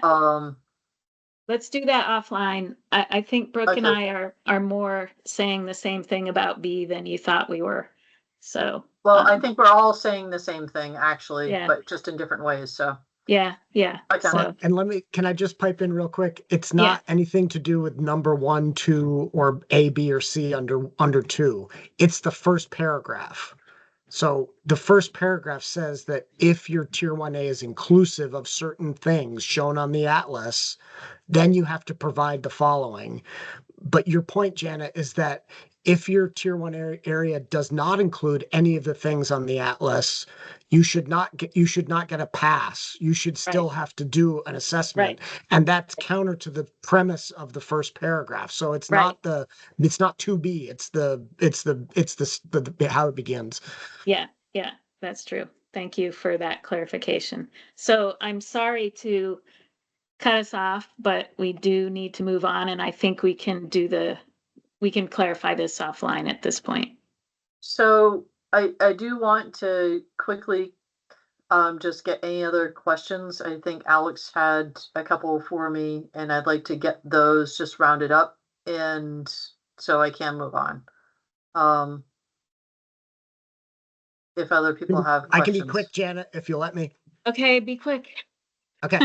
Let's do that offline. I think Brooke and I are more saying the same thing about B than you thought we were. So. Well, I think we're all saying the same thing actually, Yeah. but just in different ways. So. Yeah. Okay. So, And can I just pipe in real quick? It's not anything to do with number 1, 2, or A, B, or C under 2. It's the first paragraph. So the first paragraph says that if your Tier 1A is inclusive of certain things shown on the atlas, then you have to provide the following. But your point, Janet, is that if your tier one area does not include any of the things on the atlas, you should not get a pass. You should still have to do an assessment. And that's counter to the premise of the first paragraph. So it's Right. it's not 2B, it's the how it begins. Yeah, that's true. Thank you for that clarification. So I'm sorry to cut us off, but we do need to move on, and I think we can clarify this offline at this point. So I do want to quickly just get any other questions. I think Alex had a couple for me, and I'd like to get those just rounded up, and so I can move on. If other people have I can questions. be quick, Janet, if you'll let me. Okay, be quick. Okay.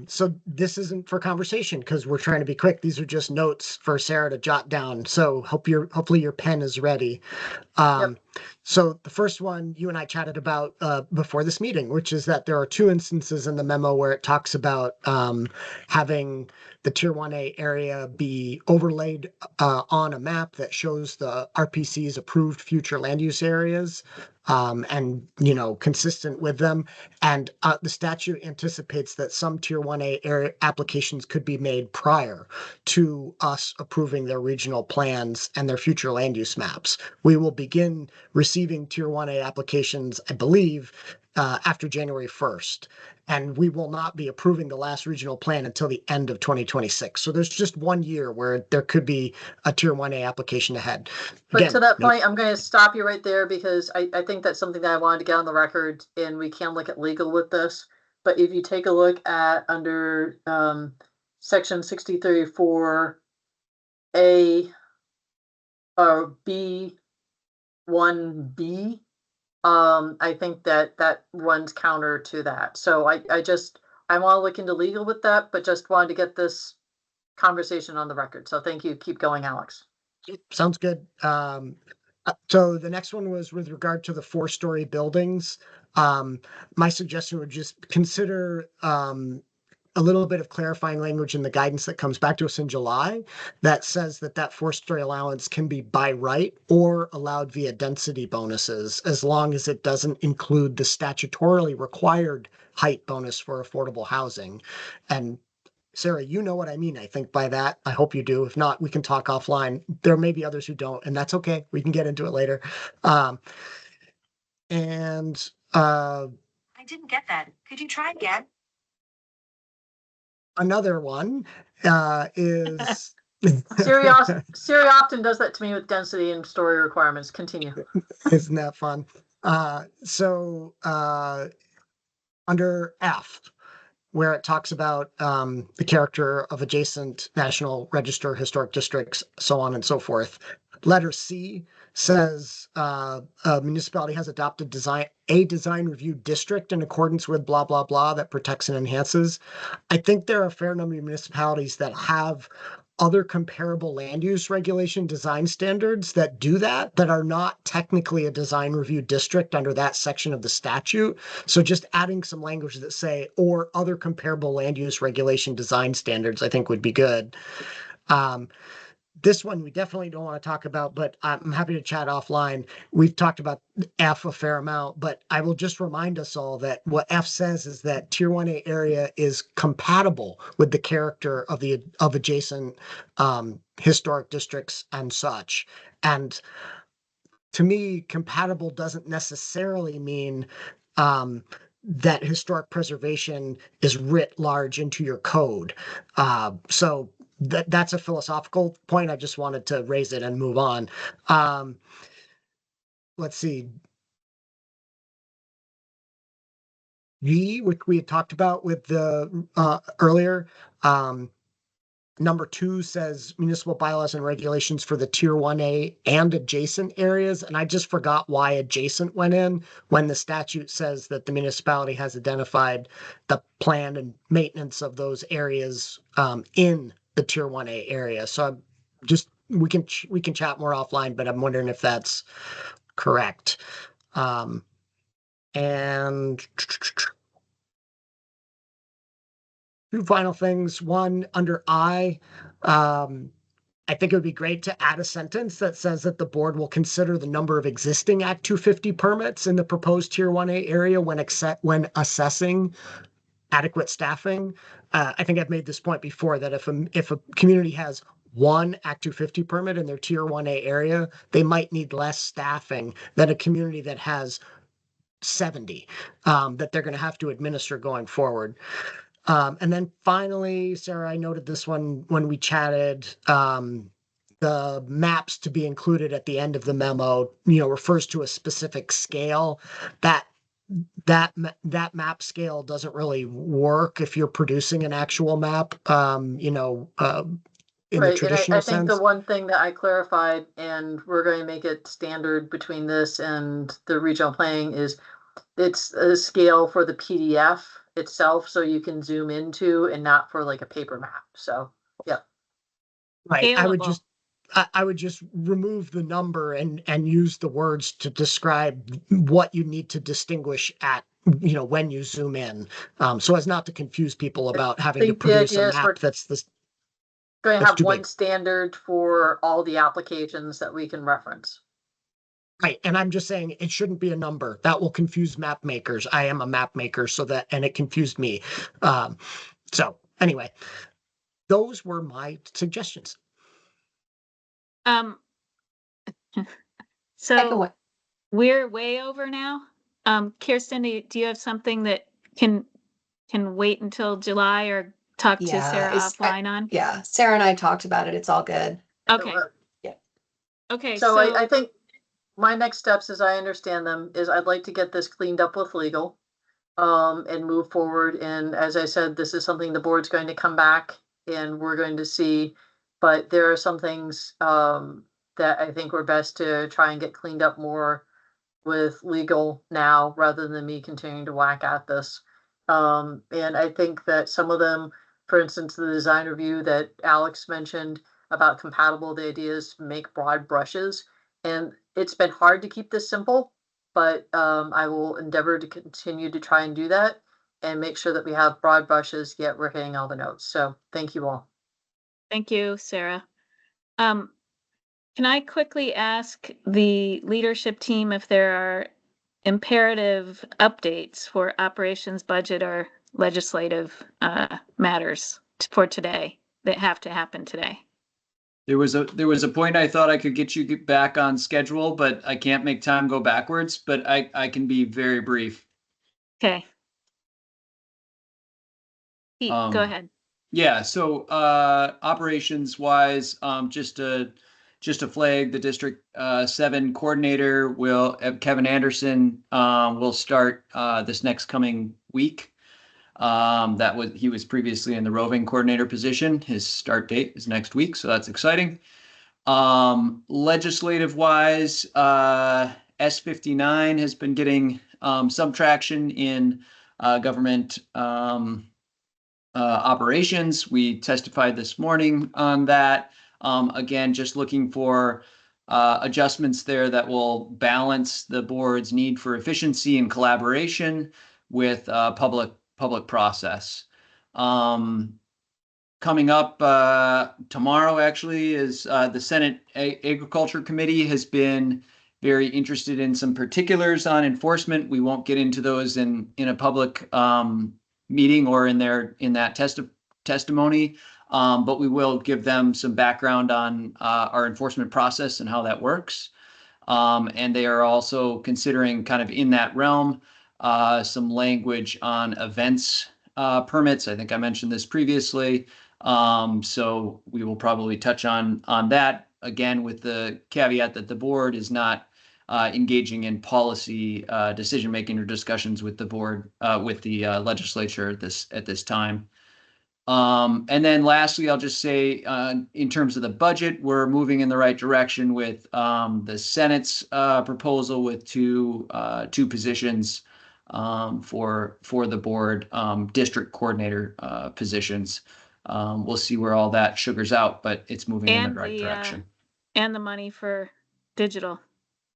So this isn't for conversation because we're trying to be quick. These are just notes for Sarah to jot down. So hopefully your pen is ready. So the first one you and I chatted about before this meeting, which is that there are two instances in the memo where it talks about having the Tier 1A area be overlaid on a map that shows the RPC's approved future land use areas and, consistent with them. And the statute anticipates that some Tier 1A area applications could be made prior to us approving their regional plans and their future land use maps. We will begin receiving Tier 1A applications, I believe, after January 1st. And we will not be approving the last regional plan until the end of 2026. So there's just 1 year where there could be a Tier 1A application ahead. But to that point, I'm going to stop you right there because I think that's something that I wanted to get on the record, and we can look at legal with this. But if you take a look at under section 6034A or B1B, I think that runs counter to that. So I want to look into legal with that, but just wanted to get this conversation on the record. So thank you. Keep going, Alex. Sounds good. So the next one was with regard to the 4-story buildings. My suggestion would just consider a little bit of clarifying language in the guidance that comes back to us in July that says that 4-story allowance can be by right or allowed via density bonuses, as long as it doesn't include the statutorily required height bonus for affordable housing. And Sarah, you know what I mean, I think, by that. I hope you do. If not, we can talk offline. There may be others who don't, and that's okay. We can get into it later. I didn't get that. Could you try again? Another one is Siri often does that to me with density and story requirements. Continue. Isn't that fun? So under F, where it talks about the character of adjacent National Register historic districts, so on and so forth. Letter C says a municipality has adopted a design review district in accordance with blah, blah, blah that protects and enhances. I think there are a fair number of municipalities that have other comparable land use regulation design standards that do that are not technically a design review district under that section of the statute. So just adding some language that say, or other comparable land use regulation design standards, I think would be good. This one we definitely don't want to talk about, but I'm happy to chat offline. We've talked about F a fair amount, but I will just remind us all that what F says is that Tier 1A area is compatible with the character of adjacent historic districts and such. And to me, compatible doesn't necessarily mean that historic preservation is writ large into your code. So that's a philosophical point. I just wanted to raise it and move on. Let's see. G, which we had talked about with the earlier. Number 2 says municipal bylaws and regulations for the Tier 1A and adjacent areas. And I just forgot why adjacent went in when the statute says that the municipality has identified the plan and maintenance of those areas in the Tier 1A area. So we can chat more offline, but I'm wondering if that's correct. And two final things. One, under I, I think it would be great to add a sentence that says that the board will consider the number of existing Act 250 permits in the proposed Tier 1A area when assessing adequate staffing. I think I've made this point before that if a community has one Act 250 permit in their Tier 1A area, they might need less staffing than a community that has 70 that they're going to have to administer going forward. And then finally, Sarah, I noted this one when we chatted. The maps to be included at the end of the memo, refers to a specific scale. That map scale doesn't really work if you're producing an actual map. In the Right, and traditional I think sense. the one thing that I clarified, and we're going to make it standard between this and the regional planning, is it's a scale for the PDF itself, so you can zoom into and not for like a paper map. So, yeah. Right. Scalable. I would just remove the number and use the words to describe what you need to distinguish at, when you zoom in, so as not to confuse people about having to think the produce idea a is we're map that's this. Going to That's have too one big. standard for all the applications that we can reference. Right. And I'm just saying it shouldn't be a number that will confuse map makers. I am a map maker, and it confused me. So anyway, those were my suggestions. So we're way over now. Kirsten, do you have something that can wait until July or talk to Yeah, Sarah offline on? Yeah, Sarah and I talked about it. It's all good. Okay. Yeah. Okay, So I think my next steps, as I understand them, is I'd like to get this cleaned up with legal, and move forward. And as I said, this is something the board's going to come back and we're going to see. But there are some things that I think were best to try and get cleaned up more with legal now, rather than me continuing to whack at this. And I think that some of them, for instance, the design review that Alex mentioned about compatible, the idea is to make broad brushes. And it's been hard to keep this simple, but I will endeavor to continue to try and do that and make sure that we have broad brushes, yet we're hitting all the notes. So thank you all. Thank you, Sarah. Can I quickly ask the leadership team if there are imperative updates for operations, budget, or legislative matters for today that have to happen today? There was a point I thought I could get you back on schedule, but I can't make time go backwards, but I can be very brief. Okay. Pete, go ahead. Yeah, so operations wise, just to flag, the District 7 coordinator Kevin Anderson will start this next coming week. He was previously in the roving coordinator position. His start date is next week, so that's exciting. Legislative wise, S59 has been getting some traction in government operations. We testified this morning on that. Again, just looking for adjustments there that will balance the board's need for efficiency and collaboration with public process. Coming up tomorrow, actually, is the Senate Agriculture Committee has been very interested in some particulars on enforcement. We won't get into those in a public meeting or in that testimony, but we will give them some background on our enforcement process and how that works. And they are also considering, kind of in that realm, some language on events permits. I think I mentioned this previously. So we will probably touch on that, again, with the caveat that the board is not engaging in policy decision-making or discussions with the board, with the legislature at this time. And then lastly, I'll just say, in terms of the budget, we're moving in the right direction with the Senate's proposal with two positions for the board, district coordinator positions. We'll see where all that sugars out, but it's moving in the right direction. And the money for digital.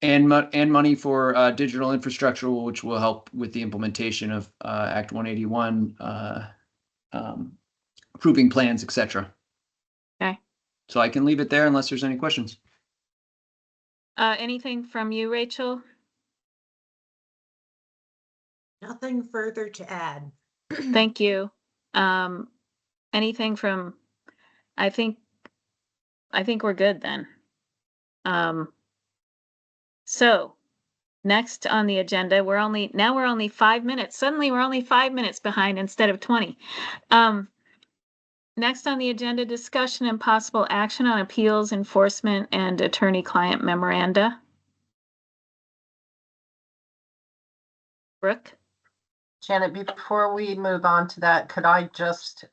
And money for digital infrastructure, which will help with the implementation of Act 181, approving plans, etc. Okay. So I can leave it there unless there's any questions. Anything from you, Rachel? Nothing further to add. Thank you. Anything from, I think we're good then. So next on the agenda, we're only 5 minutes. Suddenly we're only 5 minutes behind instead of 20. Next on the agenda, discussion and possible action on appeals, enforcement, and attorney-client memoranda. Brooke? Janet, before we move on to that, could I just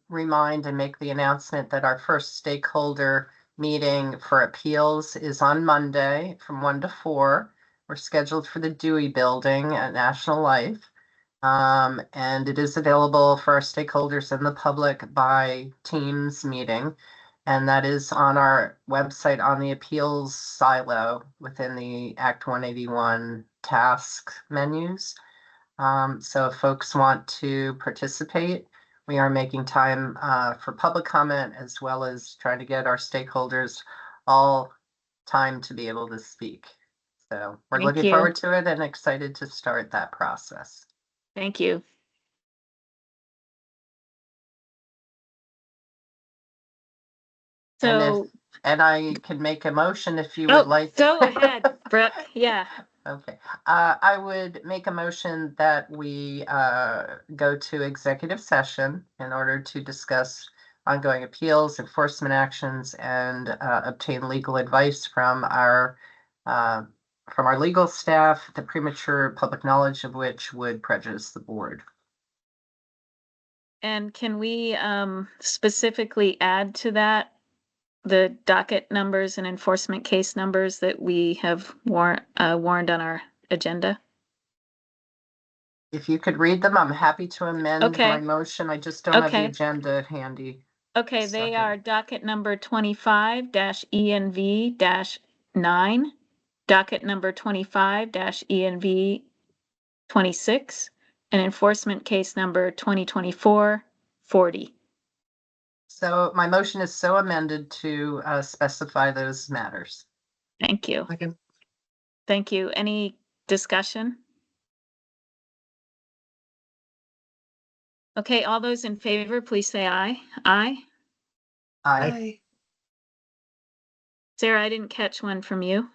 remind and make the announcement that our first stakeholder meeting for appeals is on Monday from 1 to 4. We're scheduled for the Dewey Building at National Life. And it is available for our stakeholders and the public by Teams meeting. And that is on our website on the appeals silo within the Act 181 task menus. So if folks want to participate, we are making time for public comment as well as trying to get our stakeholders all time to be able to speak. So we're Thank looking you. forward to it and excited to start that process. Thank you. So, And I can make a motion if you would like. go ahead, Brooke. Yeah. Okay, I would make a motion that we go to executive session in order to discuss ongoing appeals, enforcement actions, and obtain legal advice from our legal staff, the premature public knowledge of which would prejudice the board. And can we specifically add to that the docket numbers and enforcement case numbers that we have warned on our agenda? If you could read them, I'm happy to amend Okay. my motion. I just don't have the Okay. agenda handy. Okay, they Second. are docket number 25-ENV-9, docket number 25-ENV-26, and enforcement case number 2024-40. So my motion is so amended to specify those matters. Thank you. Second. Thank you. Any discussion? Okay, all those in favor, please say aye. Aye. Aye. Sarah, I didn't catch one from you.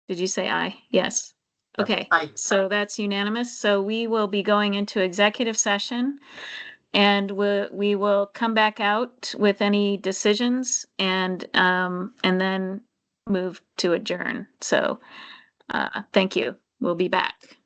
Did you say aye? Yes. Okay, Aye. so that's unanimous. So we will be going into executive session and we will come back out with any decisions and then move to adjourn. So thank you. We'll be back.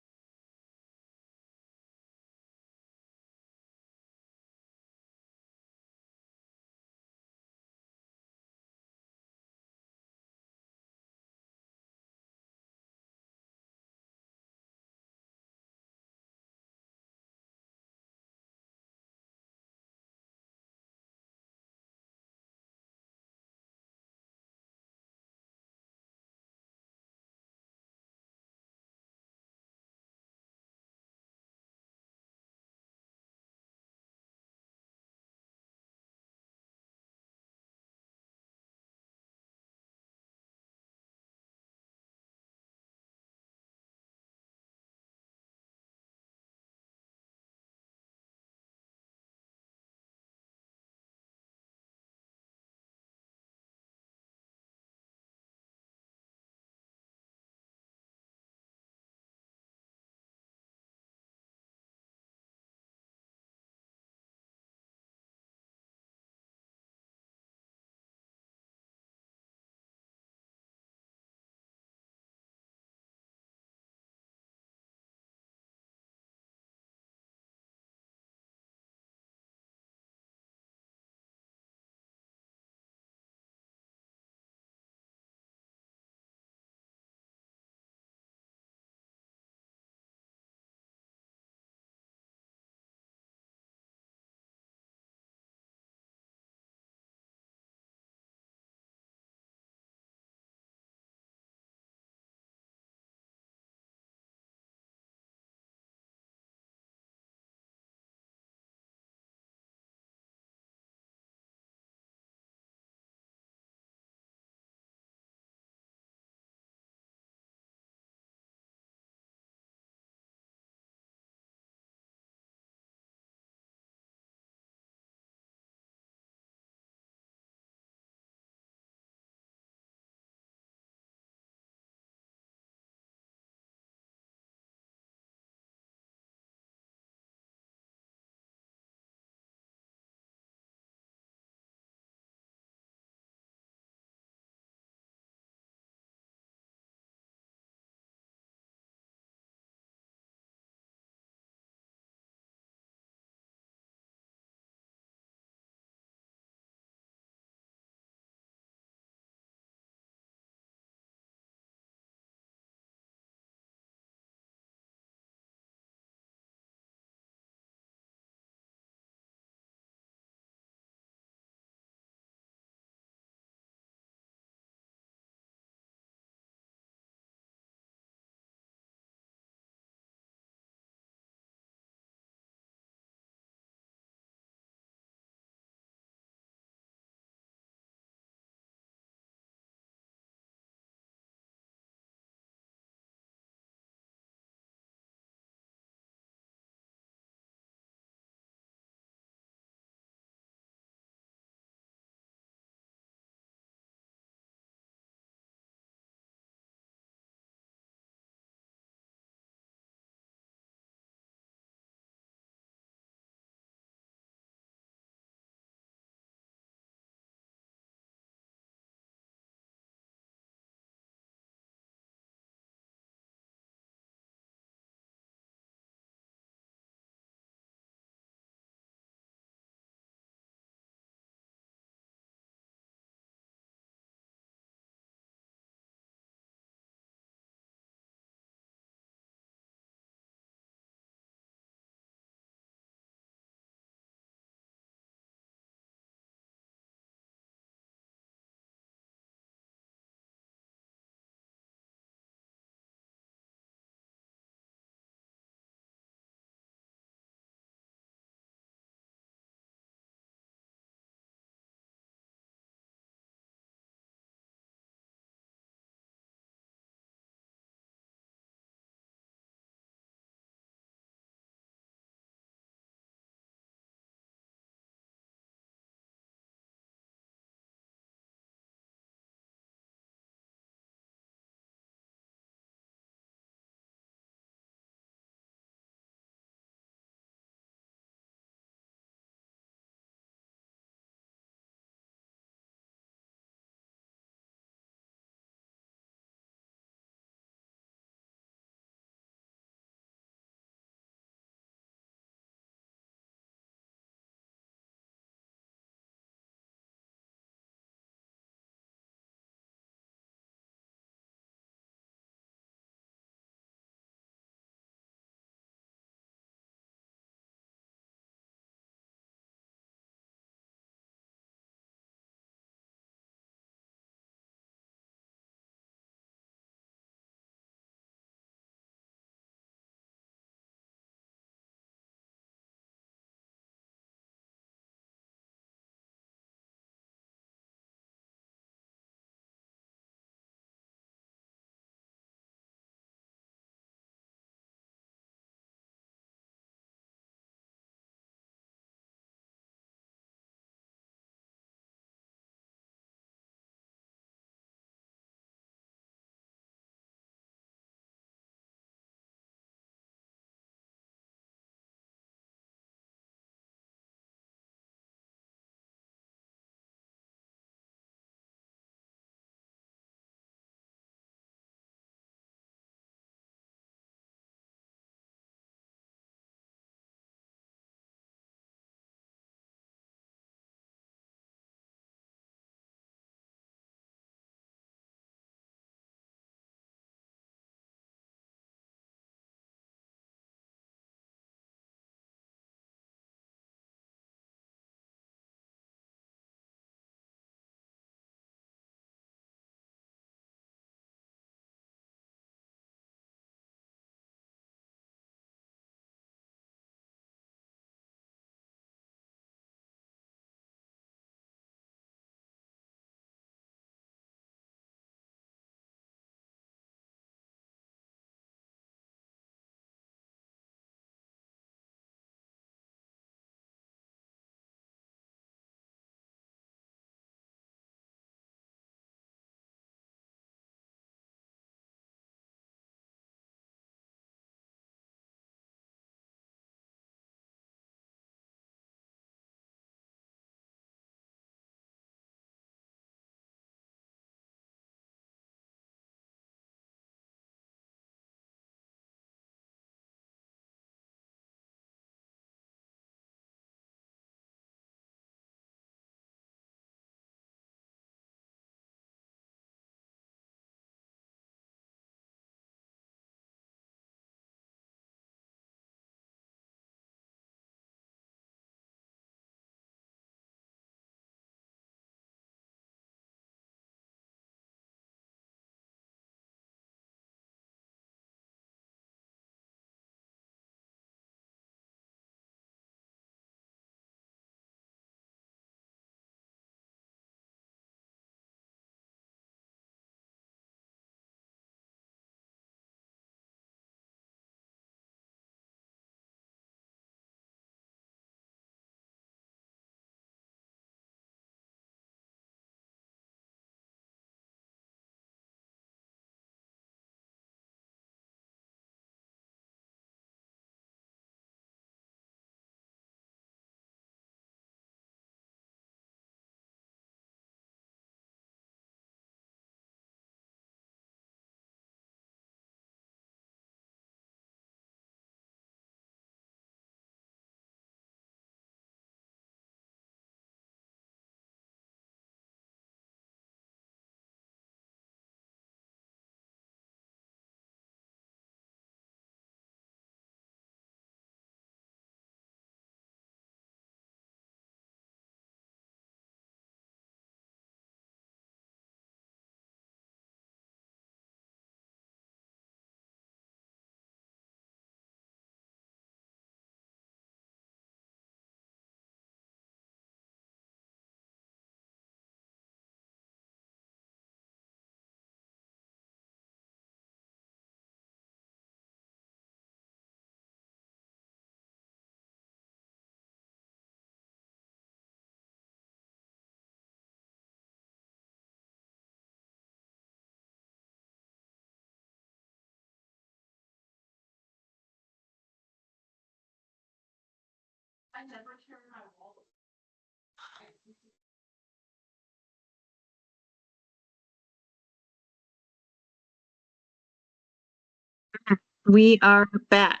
We are back.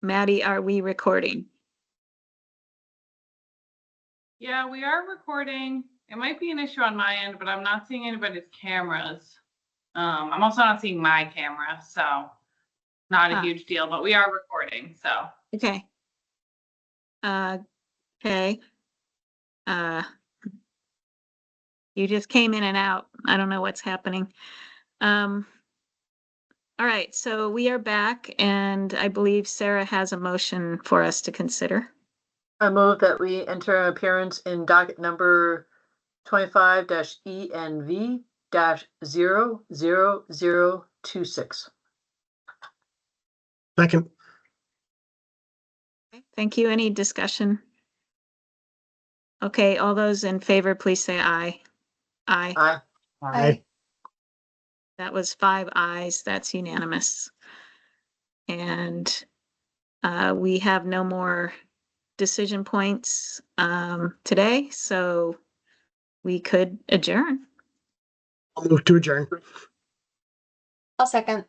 Maddie, are we recording? Yeah, we are recording. It might be an issue on my end, but I'm not seeing anybody's cameras. I'm also not seeing my camera, so not a Huh. huge deal, but we are recording, so. Okay. Okay. You just came in and out. I don't know what's happening. All right, so we are back and I believe Sarah has a motion for us to consider. I move that we enter an appearance in docket number 25-ENV-00026. Second. Thank you. Any discussion? Okay, all those in favor, please say aye. Aye. Aye. Aye. That was 5 ayes. That's unanimous. And we have no more decision points today, so we could adjourn. I'll move to adjourn. I'll second.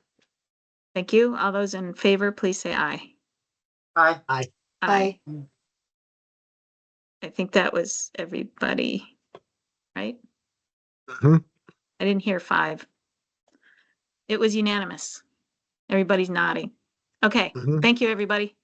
Thank you. All those in favor, please say aye. Aye. Aye. I think that was everybody, right? Mhm. I didn't hear 5. It was unanimous. Everybody's nodding. Okay, Mhm. thank you, everybody.